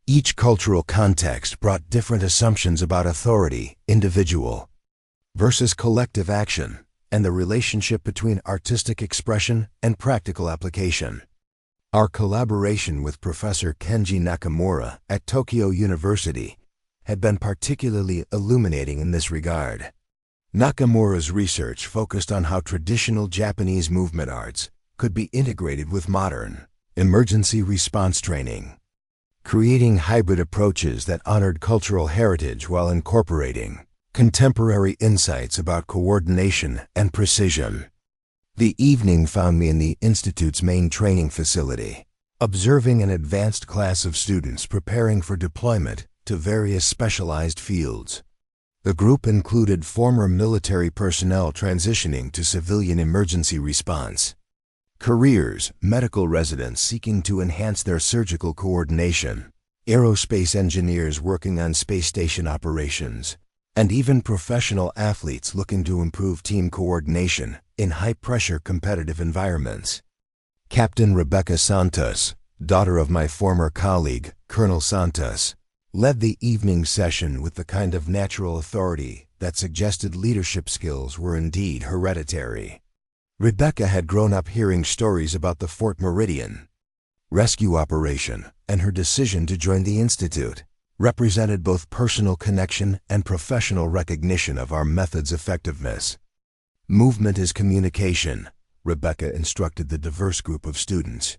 A: Each cultural context brought different assumptions about authority, individual versus collective action, and the relationship between artistic expression and practical application. Our collaboration with Professor Kenji Nakamura at Tokyo University had been particularly illuminating in this regard. Nakamura's research focused on how traditional Japanese movement arts could be integrated with modern emergency response training, creating hybrid approaches that honored cultural heritage while incorporating contemporary insights about coordination and precision. The evening found me in the Institute's main training facility, observing an advanced class of students preparing for deployment to various specialized fields. The group included former military personnel transitioning to civilian emergency response, careers, medical residents seeking to enhance their surgical coordination, aerospace engineers working on space station operations, and even professional athletes looking to improve team coordination in high-pressure competitive environments. Captain Rebecca Santos, daughter of my former colleague, Colonel Santos, led the evening session with the kind of natural authority that suggested leadership skills were indeed hereditary. Rebecca had grown up hearing stories about the Fort Meridian rescue operation, and her decision to join the Institute represented both personal connection and professional recognition of our method's effectiveness. Movement is communication, Rebecca instructed the diverse group of students.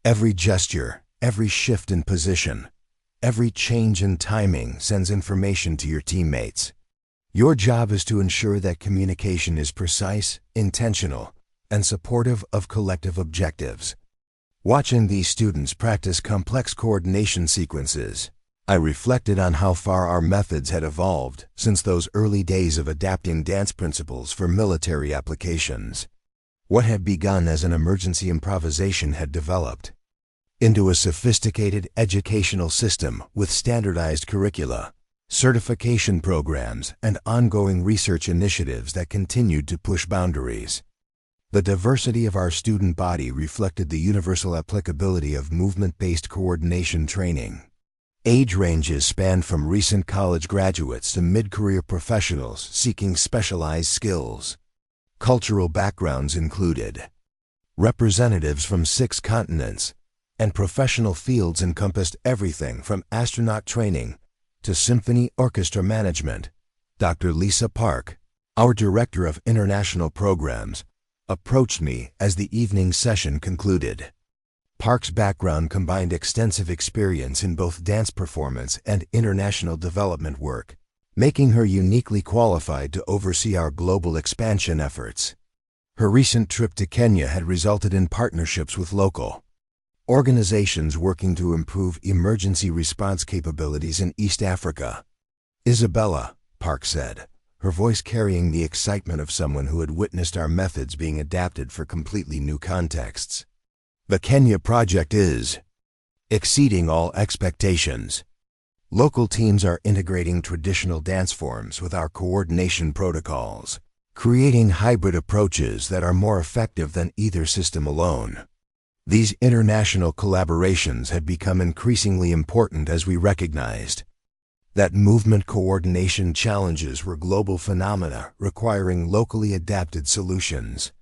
A: Every gesture, every shift in position, every change in timing sends information to your teammates. Your job is to ensure that communication is precise, intentional, and supportive of collective objectives. Watching these students practice complex coordination sequences, I reflected on how far our methods had evolved since those early days of adapting dance principles for military applications. What had begun as an emergency improvisation had developed into a sophisticated educational system with standardized curricula, certification programs, and ongoing research initiatives that continued to push boundaries. The diversity of our student body reflected the universal applicability of movement-based coordination training. Age ranges spanned from recent college graduates to mid-career professionals seeking specialized skills. Cultural backgrounds included representatives from 6 continents, and professional fields encompassed everything from astronaut training to symphony orchestra management. Dr. Lisa Park, our Director of International Programs, approached me as the evening session concluded. Park's background combined extensive experience in both dance performance and international development work, making her uniquely qualified to oversee our global expansion efforts. Her recent trip to Kenya had resulted in partnerships with local organizations working to improve emergency response capabilities in East Africa. Isabella, Park said, her voice carrying the excitement of someone who had witnessed our methods being adapted for completely new contexts. The Kenya project is exceeding all expectations. Local teams are integrating traditional dance forms with our coordination protocols, creating hybrid approaches that are more effective than either system alone. These international collaborations had become increasingly important as we recognized that movement coordination challenges were global phenomena requiring locally adapted solutions.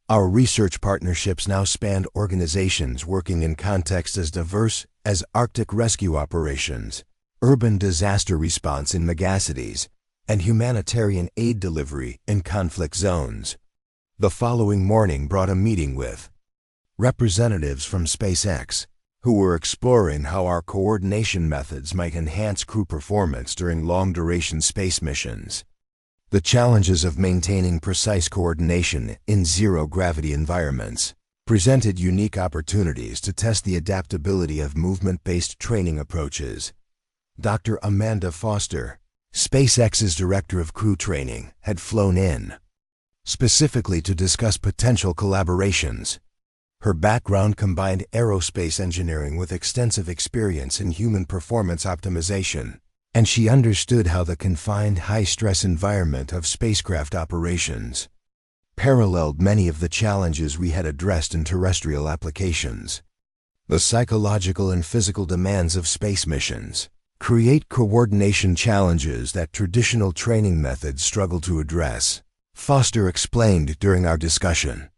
A: Our research partnerships now span organizations working in contexts as diverse as Arctic rescue operations, urban disaster response in megacities, and humanitarian aid delivery in conflict zones. The following morning brought a meeting with representatives from SpaceX, who were exploring how our coordination methods might enhance crew performance during long-duration space missions. The challenges of maintaining precise coordination in zero-gravity environments presented unique opportunities to test the adaptability of movement-based training approaches. Dr. Amanda Foster, SpaceX's Director of Crew Training, had flown in specifically to discuss potential collaborations. Her background combined aerospace engineering with extensive experience in human performance optimization, and she understood how the confined, high-stress environment of spacecraft operations paralleled many of the challenges we had addressed in terrestrial applications. The psychological and physical demands of space missions create coordination challenges that traditional training methods struggle to address, Foster explained during our discussion.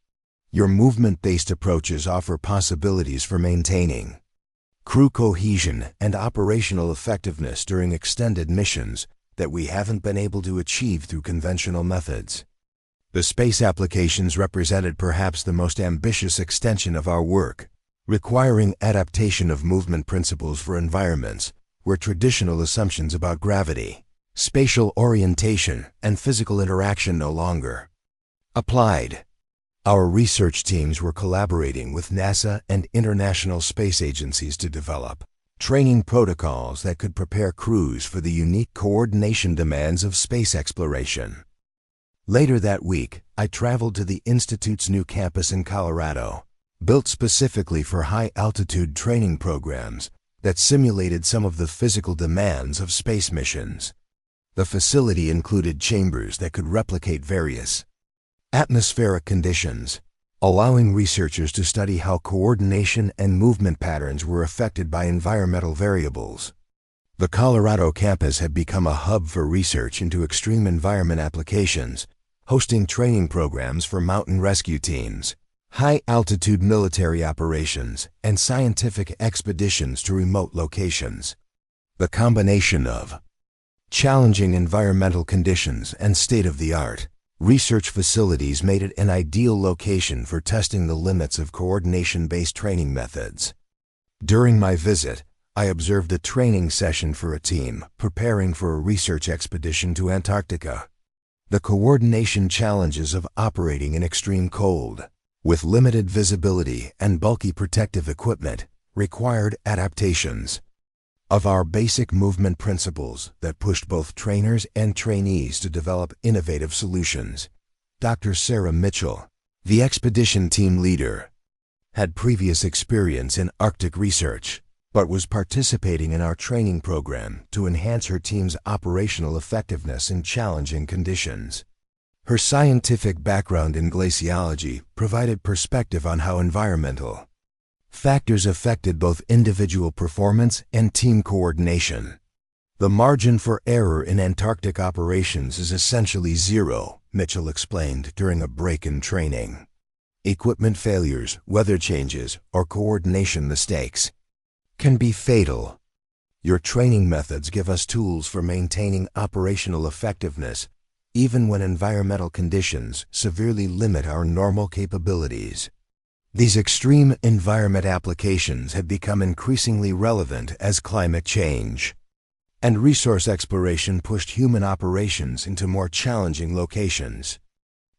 A: Your movement-based approaches offer possibilities for maintaining crew cohesion and operational effectiveness during extended missions that we haven't been able to achieve through conventional methods. The space applications represented perhaps the most ambitious extension of our work, requiring adaptation of movement principles for environments where traditional assumptions about gravity, spatial orientation, and physical interaction no longer applied. Our research teams were collaborating with NASA and international space agencies to develop training protocols that could prepare crews for the unique coordination demands of space exploration. Later that week, I traveled to the Institute's new campus in Colorado, built specifically for high-altitude training programs that simulated some of the physical demands of space missions. The facility included chambers that could replicate various atmospheric conditions, allowing researchers to study how coordination and movement patterns were affected by environmental variables. The Colorado campus had become a hub for research into extreme environment applications, hosting training programs for mountain rescue teams, high-altitude military operations, and scientific expeditions to remote locations. The combination of challenging environmental conditions and state-of-the-art research facilities made it an ideal location for testing the limits of coordination-based training methods. During my visit, I observed a training session for a team preparing for a research expedition to Antarctica. The coordination challenges of operating in extreme cold, with limited visibility and bulky protective equipment, required adaptations of our basic movement principles that pushed both trainers and trainees to develop innovative solutions. Dr. Sarah Mitchell, the expedition team leader, had previous experience in Arctic research, but was participating in our training program to enhance her team's operational effectiveness in challenging conditions. Her scientific background in glaciology provided perspective on how environmental factors affected both individual performance and team coordination. The margin for error in Antarctic operations is essentially zero, Mitchell explained during a break in training. Equipment failures, weather changes, or coordination mistakes can be fatal. Your training methods give us tools for maintaining operational effectiveness, even when environmental conditions severely limit our normal capabilities. These extreme environment applications have become increasingly relevant as climate change and resource exploration pushed human operations into more challenging locations.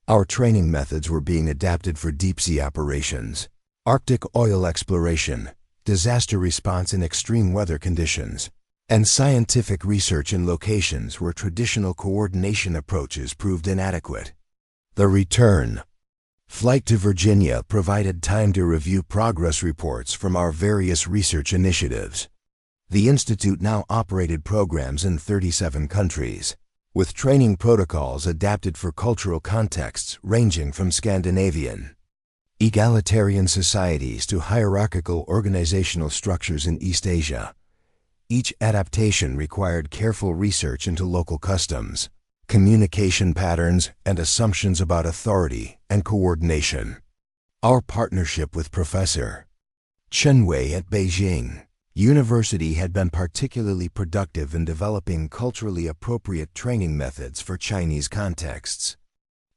A: Our training methods were being adapted for deep-sea operations, Arctic oil exploration, disaster response in extreme weather conditions, and scientific research in locations where traditional coordination approaches proved inadequate. The return flight to Virginia provided time to review progress reports from our various research initiatives. The Institute now operated programs in 37 countries, with training protocols adapted for cultural contexts ranging from Scandinavian egalitarian societies to hierarchical organizational structures in East Asia. Each adaptation required careful research into local customs, communication patterns, and assumptions about authority and coordination. Our partnership with Professor Chen at Beijing University had been particularly productive in developing culturally appropriate training methods for Chinese contexts.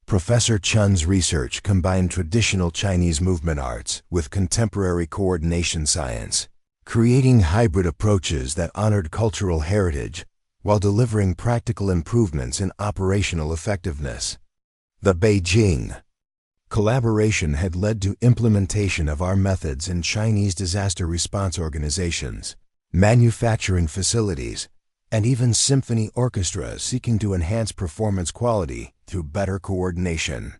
A: Professor Chen's research combined traditional Chinese movement arts with contemporary coordination science, creating hybrid approaches that honored cultural heritage while delivering practical improvements in operational effectiveness. The Beijing collaboration had led to implementation of our methods in Chinese disaster response organizations, manufacturing facilities, and even symphony orchestras seeking to enhance performance quality through better coordination.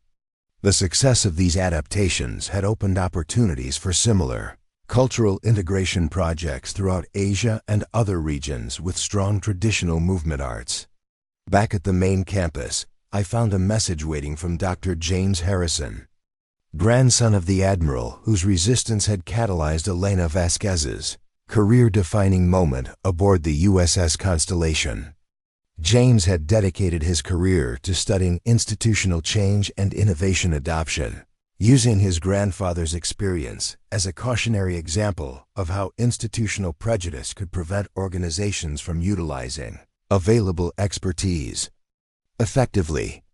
A: The success of these adaptations had opened opportunities for similar cultural integration projects throughout Asia and other regions with strong traditional movement arts. Back at the main campus, I found a message waiting from Dr. James Harrison, grandson of the admiral whose resistance had catalyzed Elena Vasquez's career-defining moment aboard the USS Constellation. James had dedicated his career to studying institutional change and innovation adoption, using his grandfather's experience as a cautionary example of how institutional prejudice could prevent organizations from utilizing available expertise effectively.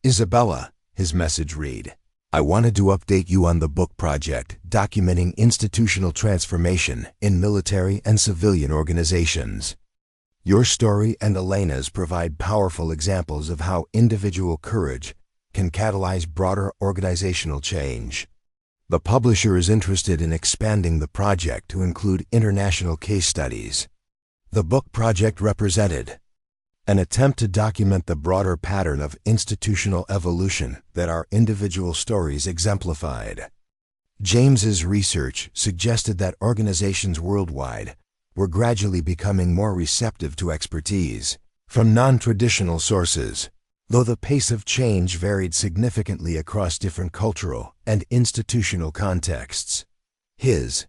A: Isabella, his message read, I wanted to update you on the book project documenting institutional transformation in military and civilian organizations. Your story and Elena's provide powerful examples of how individual courage can catalyze broader organizational change. The publisher is interested in expanding the project to include international case studies. The book project represented an attempt to document the broader pattern of institutional evolution that our individual stories exemplified. James's research suggested that organizations worldwide were gradually becoming more receptive to expertise from non-traditional sources, though the pace of change varied significantly across different cultural and institutional contexts. His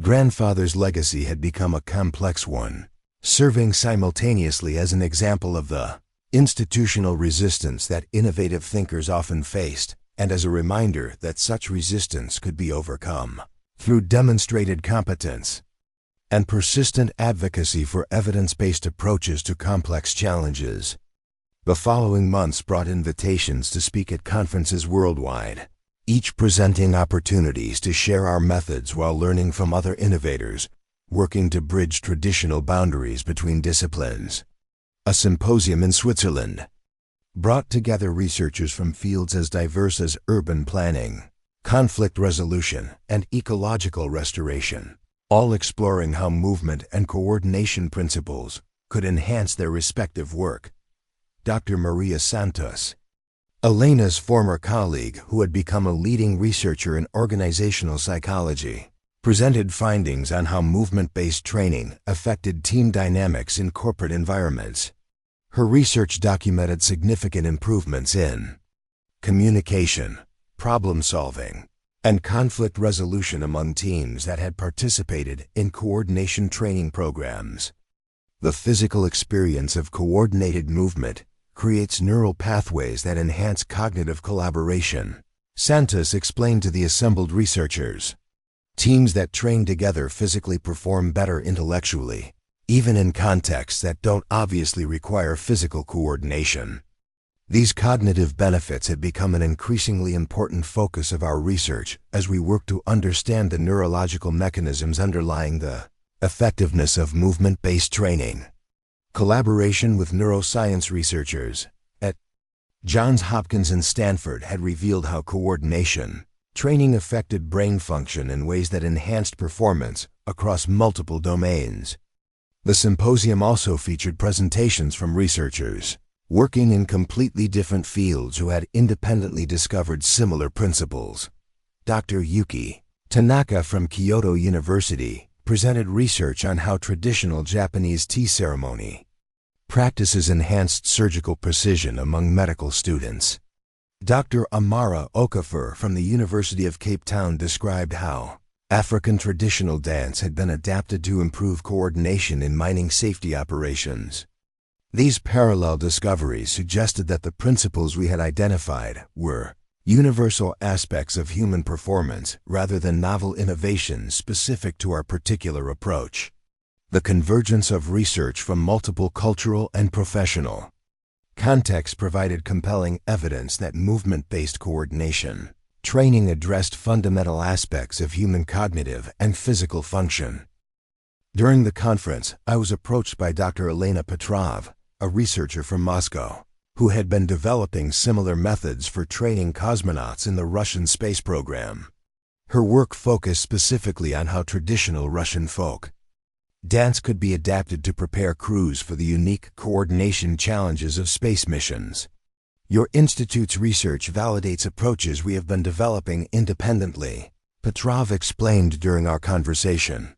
A: grandfather's legacy had become a complex one, serving simultaneously as an example of the institutional resistance that innovative thinkers often faced, and as a reminder that such resistance could be overcome through demonstrated competence and persistent advocacy for evidence-based approaches to complex challenges. The following months brought invitations to speak at conferences worldwide, each presenting opportunities to share our methods while learning from other innovators working to bridge traditional boundaries between disciplines. A symposium in Switzerland brought together researchers from fields as diverse as urban planning, conflict resolution, and ecological restoration, all exploring how movement and coordination principles could enhance their respective work. Dr. Maria Santos, Elena's former colleague, who had become a leading researcher in organizational psychology, presented findings on how movement-based training affected team dynamics in corporate environments. Her research documented significant improvements in communication, problem-solving, and conflict resolution among teams that had participated in coordination training programs. The physical experience of coordinated movement creates neural pathways that enhance cognitive collaboration, Santos explained to the assembled researchers. Teams that train together physically perform better intellectually, even in contexts that don't obviously require physical coordination. These cognitive benefits have become an increasingly important focus of our research as we work to understand the neurological mechanisms underlying the effectiveness of movement-based training. Collaboration with neuroscience researchers at Johns Hopkins and Stanford had revealed how coordination training affected brain function in ways that enhanced performance across multiple domains. The symposium also featured presentations from researchers working in completely different fields who had independently discovered similar principles. Dr. Yuki Tanaka from Kyoto University presented research on how traditional Japanese tea ceremony practices enhanced surgical precision among medical students. Dr. Amara Okafor from the University of Cape Town described how African traditional dance had been adapted to improve coordination in mining safety operations. These parallel discoveries suggested that the principles we had identified were universal aspects of human performance rather than novel innovations specific to our particular approach. The convergence of research from multiple cultural and professional contexts provided compelling evidence that movement-based coordination training addressed fundamental aspects of human cognitive and physical function. During the conference, I was approached by Dr. Elena Petrov, a researcher from Moscow, who had been developing similar methods for training cosmonauts in the Russian space program. Her work focused specifically on how traditional Russian folk dance could be adapted to prepare crews for the unique coordination challenges of space missions. Your institute's research validates approaches we have been developing independently, Petrov explained during our conversation.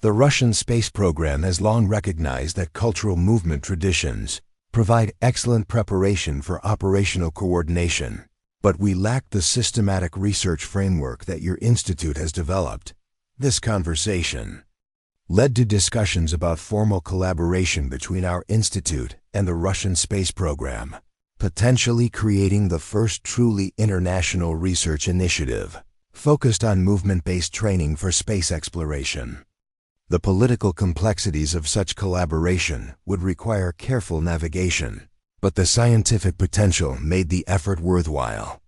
A: The Russian space program has long recognized that cultural movement traditions provide excellent preparation for operational coordination, but we lack the systematic research framework that your institute has developed. This conversation led to discussions about formal collaboration between our institute and the Russian space program, potentially creating the first truly international research initiative focused on movement-based training for space exploration. The political complexities of such collaboration would require careful navigation, but the scientific potential made the effort worthwhile.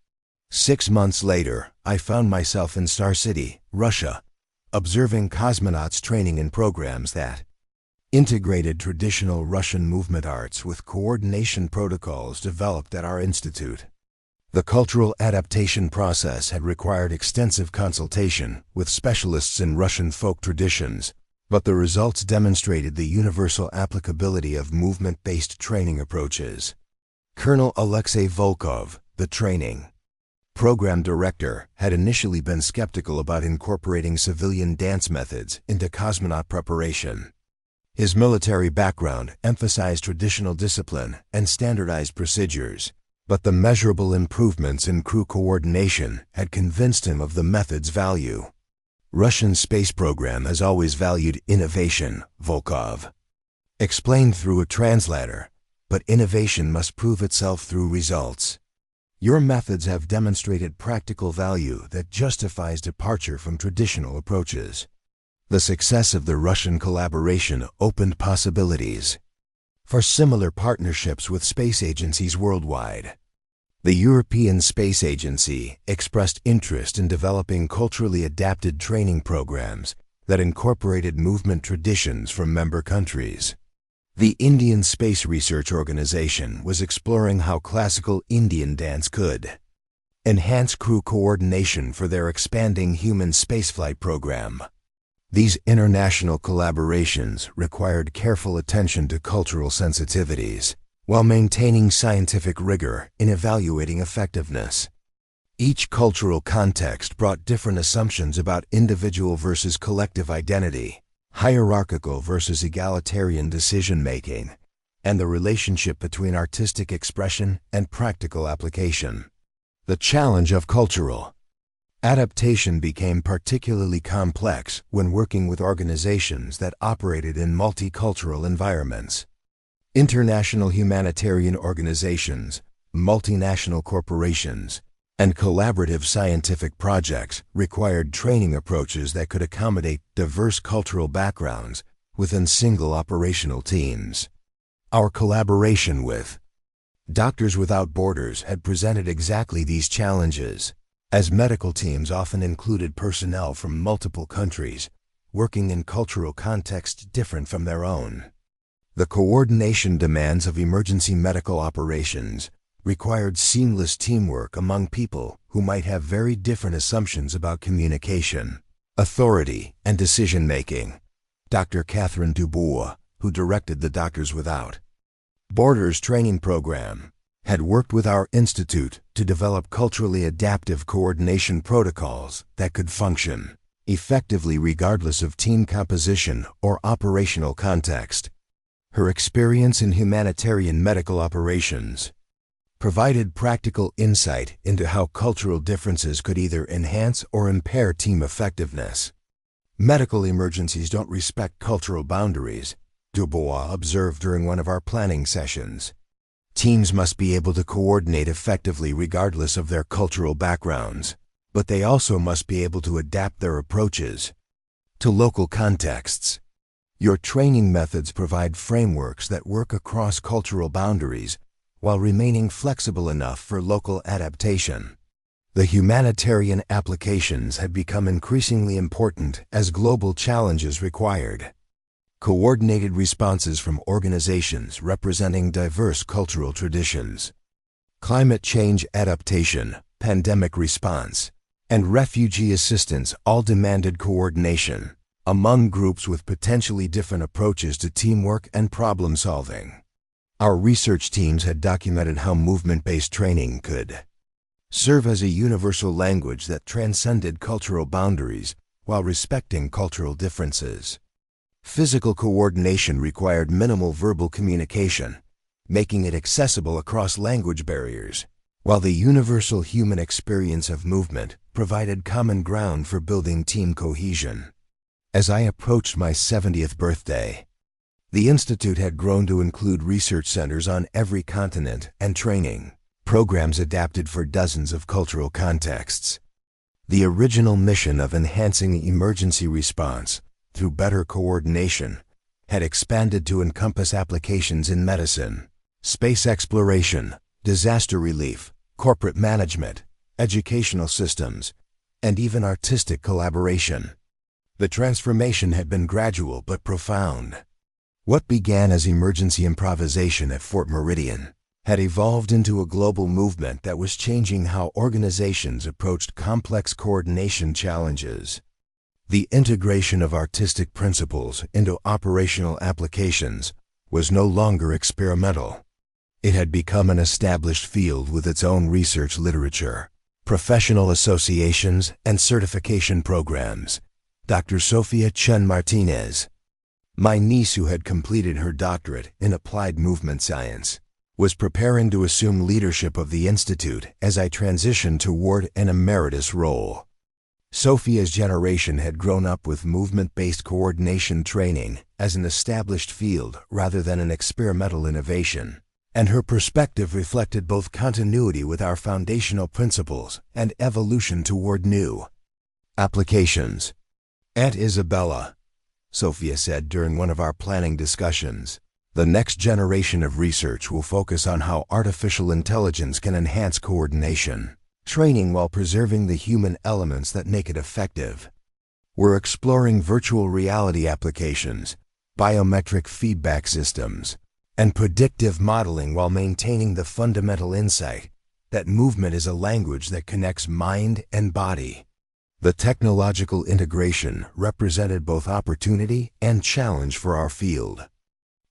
A: 6 months later, I found myself in Star City, Russia, observing cosmonauts training in programs that integrated traditional Russian movement arts with coordination protocols developed at our institute. The cultural adaptation process had required extensive consultation with specialists in Russian folk traditions, but the results demonstrated the universal applicability of movement-based training approaches. Colonel Alexei Volkov, the training program director, had initially been skeptical about incorporating civilian dance methods into cosmonaut preparation. His military background emphasized traditional discipline and standardized procedures, but the measurable improvements in crew coordination had convinced him of the method's value. Russian space program has always valued innovation, Volkov explained through a translator, but innovation must prove itself through results. Your methods have demonstrated practical value that justifies departure from traditional approaches. The success of the Russian collaboration opened possibilities for similar partnerships with space agencies worldwide. The European Space Agency expressed interest in developing culturally adapted training programs that incorporated movement traditions from member countries. The Indian Space Research Organization was exploring how classical Indian dance could enhance crew coordination for their expanding human spaceflight program. These international collaborations required careful attention to cultural sensitivities, while maintaining scientific rigor in evaluating effectiveness. Each cultural context brought different assumptions about individual versus collective identity, hierarchical versus egalitarian decision-making, and the relationship between artistic expression and practical application. The challenge of cultural adaptation became particularly complex when working with organizations that operated in multicultural environments. International humanitarian organizations, multinational corporations, and collaborative scientific projects required training approaches that could accommodate diverse cultural backgrounds within single operational teams. Our collaboration with Doctors Without Borders had presented exactly these challenges, as medical teams often included personnel from multiple countries, working in cultural contexts different from their own. The coordination demands of emergency medical operations required seamless teamwork among people who might have very different assumptions about communication, authority, and decision-making. Dr. Catherine Dubois, who directed the Doctors Without Borders training program, had worked with our institute to develop culturally adaptive coordination protocols that could function effectively regardless of team composition or operational context. Her experience in humanitarian medical operations provided practical insight into how cultural differences could either enhance or impair team effectiveness. Medical emergencies don't respect cultural boundaries, Dubois observed during one of our planning sessions. Teams must be able to coordinate effectively regardless of their cultural backgrounds, but they also must be able to adapt their approaches to local contexts. Your training methods provide frameworks that work across cultural boundaries while remaining flexible enough for local adaptation. The humanitarian applications had become increasingly important as global challenges required coordinated responses from organizations representing diverse cultural traditions. Climate change adaptation, pandemic response, and refugee assistance all demanded coordination among groups with potentially different approaches to teamwork and problem solving. Our research teams had documented how movement-based training could serve as a universal language that transcended cultural boundaries while respecting cultural differences. Physical coordination required minimal verbal communication, making it accessible across language barriers, while the universal human experience of movement provided common ground for building team cohesion. As I approached my 70th birthday, the Institute had grown to include research centers on every continent and training programs adapted for dozens of cultural contexts. The original mission of enhancing emergency response through better coordination had expanded to encompass applications in medicine, space exploration, disaster relief, corporate management, educational systems, and even artistic collaboration. The transformation had been gradual but profound. What began as emergency improvisation at Fort Meridian had evolved into a global movement that was changing how organizations approached complex coordination challenges. The integration of artistic principles into operational applications was no longer experimental. It had become an established field with its own research literature, professional associations, and certification programs. Dr. Sophia Chen Martinez, my niece who had completed her doctorate in applied movement science, was preparing to assume leadership of the Institute as I transitioned toward an emeritus role. Sophia's generation had grown up with movement-based coordination training as an established field rather than an experimental innovation, and her perspective reflected both continuity with our foundational principles and evolution toward new applications. Aunt Isabella, Sophia said during one of our planning discussions, the next generation of research will focus on how artificial intelligence can enhance coordination training while preserving the human elements that make it effective. We're exploring virtual reality applications, biometric feedback systems, and predictive modeling while maintaining the fundamental insight that movement is a language that connects mind and body. The technological integration represented both opportunity and challenge for our field.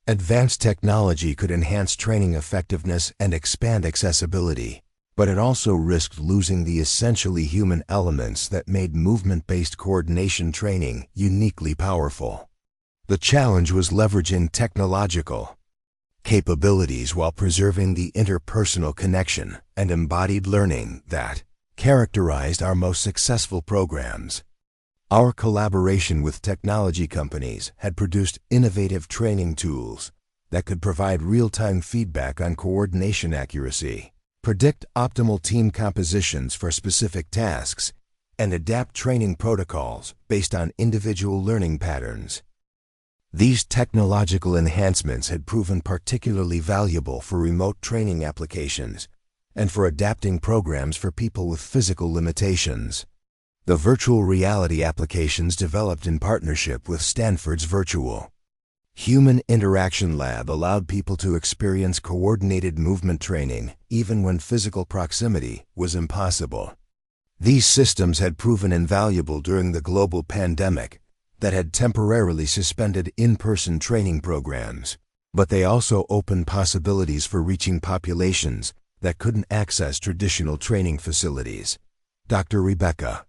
A: Advanced technology could enhance training effectiveness and expand accessibility, but it also risked losing the essentially human elements that made movement-based coordination training uniquely powerful. The challenge was leveraging technological capabilities while preserving the interpersonal connection and embodied learning that characterized our most successful programs. Our collaboration with technology companies had produced innovative training tools that could provide real-time feedback on coordination accuracy, predict optimal team compositions for specific tasks, and adapt training protocols based on individual learning patterns. These technological enhancements had proven particularly valuable for remote training applications and for adapting programs for people with physical limitations. The virtual reality applications developed in partnership with Stanford's Virtual Human Interaction Lab allowed people to experience coordinated movement training even when physical proximity was impossible. These systems had proven invaluable during the global pandemic that had temporarily suspended in-person training programs, but they also opened possibilities for reaching populations that couldn't access traditional training facilities. Dr. Rebecca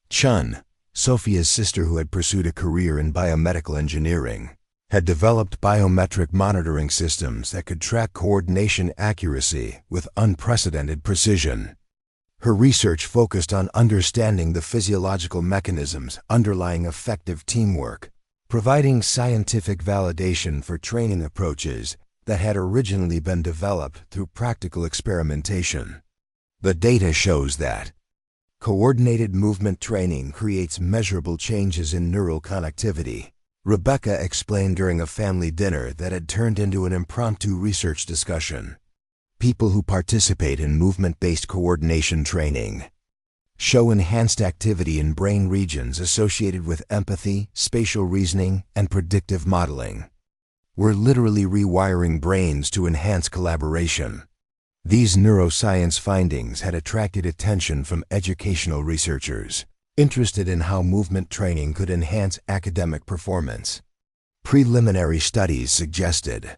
A: Chen, Sophia's sister who had pursued a career in biomedical engineering, had developed biometric monitoring systems that could track coordination accuracy with unprecedented precision. Her research focused on understanding the physiological mechanisms underlying effective teamwork, providing scientific validation for training approaches that had originally been developed through practical experimentation. The data shows that coordinated movement training creates measurable changes in neural connectivity. Rebecca explained during a family dinner that had turned into an impromptu research discussion. People who participate in movement-based coordination training show enhanced activity in brain regions associated with empathy, spatial reasoning, and predictive modeling. We're literally rewiring brains to enhance collaboration. These neuroscience findings had attracted attention from educational researchers interested in how movement training could enhance academic performance. Preliminary studies suggested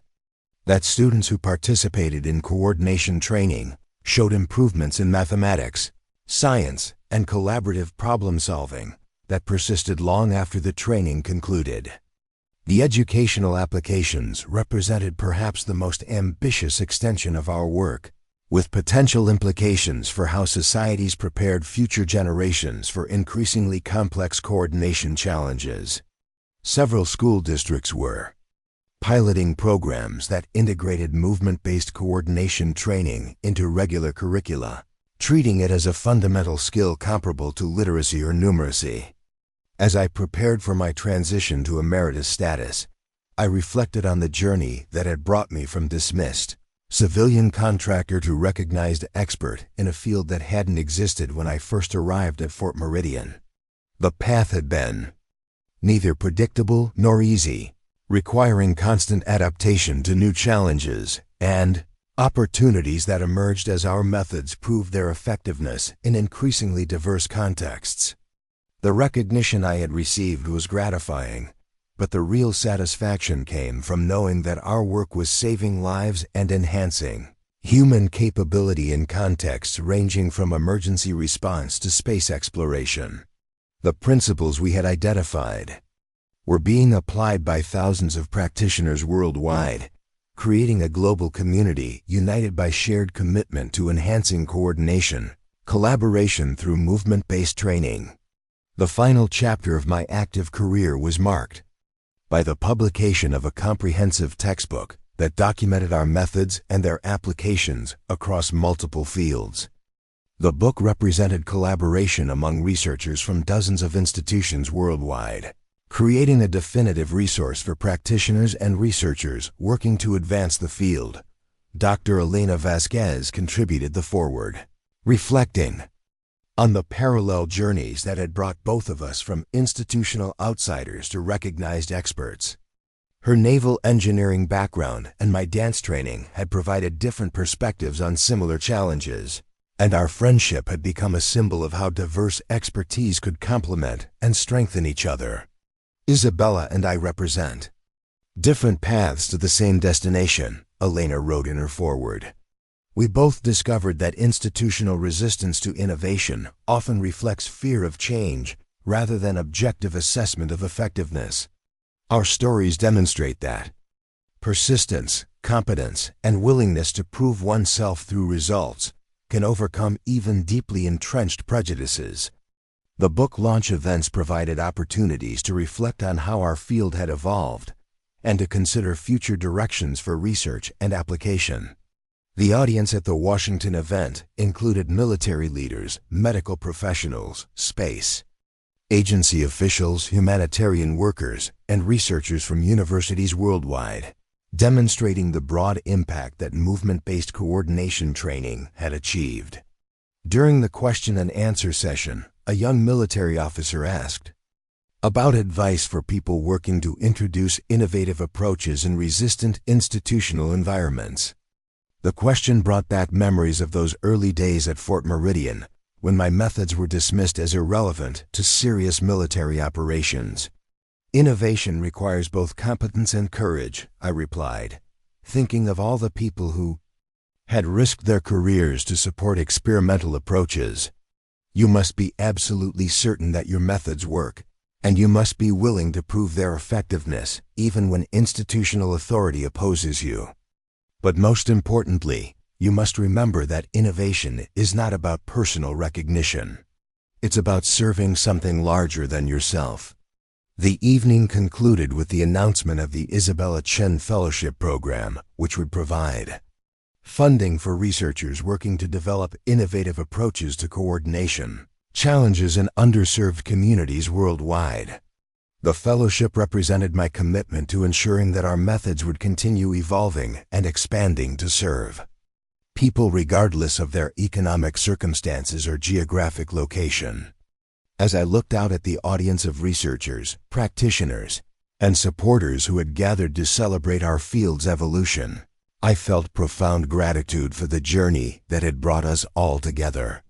A: that students who participated in coordination training showed improvements in mathematics, science, and collaborative problem-solving that persisted long after the training concluded. The educational applications represented perhaps the most ambitious extension of our work, with potential implications for how societies prepared future generations for increasingly complex coordination challenges. Several school districts were piloting programs that integrated movement-based coordination training into regular curricula, treating it as a fundamental skill comparable to literacy or numeracy. As I prepared for my transition to emeritus status, I reflected on the journey that had brought me from dismissed civilian contractor to recognized expert in a field that hadn't existed when I first arrived at Fort Meridian. The path had been neither predictable nor easy, requiring constant adaptation to new challenges and opportunities that emerged as our methods proved their effectiveness in increasingly diverse contexts. The recognition I had received was gratifying, but the real satisfaction came from knowing that our work was saving lives and enhancing human capability in contexts ranging from emergency response to space exploration. The principles we had identified were being applied by thousands of practitioners worldwide, creating a global community united by shared commitment to enhancing coordination, collaboration through movement-based training. The final chapter of my active career was marked by the publication of a comprehensive textbook that documented our methods and their applications across multiple fields. The book represented collaboration among researchers from dozens of institutions worldwide, creating a definitive resource for practitioners and researchers working to advance the field. Dr. Elena Vasquez contributed the foreword, reflecting on the parallel journeys that had brought both of us from institutional outsiders to recognized experts. Her naval engineering background and my dance training had provided different perspectives on similar challenges, and our friendship had become a symbol of how diverse expertise could complement and strengthen each other. Isabella and I represent Different paths to the same destination, Elena wrote in her foreword. We both discovered that institutional resistance to innovation often reflects fear of change rather than objective assessment of effectiveness. Our stories demonstrate that persistence, competence, and willingness to prove oneself through results can overcome even deeply entrenched prejudices. The book launch events provided opportunities to reflect on how our field had evolved and to consider future directions for research and application. The audience at the Washington event included military leaders, medical professionals, space agency officials, humanitarian workers, and researchers from universities worldwide, demonstrating the broad impact that movement-based coordination training had achieved. During the question and answer session, a young military officer asked about advice for people working to introduce innovative approaches in resistant institutional environments. The question brought back memories of those early days at Fort Meridian, when my methods were dismissed as irrelevant to serious military operations. Innovation requires both competence and courage, I replied, thinking of all the people who had risked their careers to support experimental approaches. You must be absolutely certain that your methods work, and you must be willing to prove their effectiveness, even when institutional authority opposes you. But most importantly, you must remember that innovation is not about personal recognition. It's about serving something larger than yourself. The evening concluded with the announcement of the Isabella Chen Fellowship Program, which would provide funding for researchers working to develop innovative approaches to coordination, challenges in underserved communities worldwide. The fellowship represented my commitment to ensuring that our methods would continue evolving and expanding to serve people regardless of their economic circumstances or geographic location. As I looked out at the audience of researchers, practitioners, and supporters who had gathered to celebrate our field's evolution, I felt profound gratitude for the journey that had brought us all together.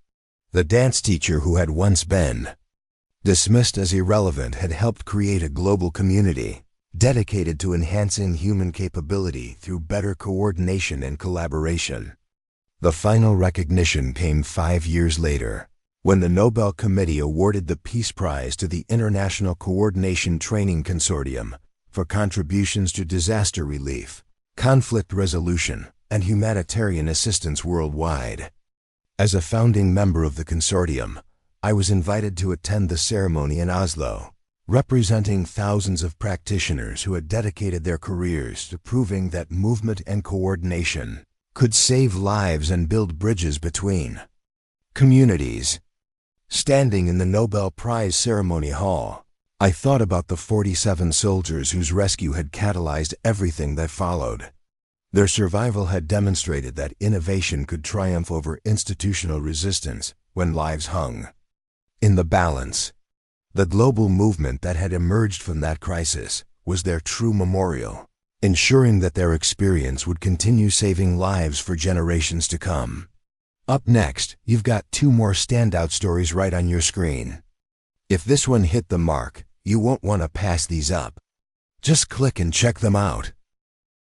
A: The dance teacher who had once been dismissed as irrelevant had helped create a global community dedicated to enhancing human capability through better coordination and collaboration. The final recognition came 5 years later, when the Nobel Committee awarded the Peace Prize to the International Coordination Training Consortium for contributions to disaster relief, conflict resolution, and humanitarian assistance worldwide. As a founding member of the consortium, I was invited to attend the ceremony in Oslo, representing thousands of practitioners who had dedicated their careers to proving that movement and coordination could save lives and build bridges between communities. Standing in the Nobel Prize ceremony hall, I thought about the 47 soldiers whose rescue had catalyzed everything that followed. Their survival had demonstrated that innovation could triumph over institutional resistance when lives hung in the balance. The global movement that had emerged from that crisis was their true memorial, ensuring that their experience would continue saving lives for generations to come. Up next, you've got 2 more standout stories right on your screen. If this one hit the mark, you won't want to pass these up. Just click and check them out.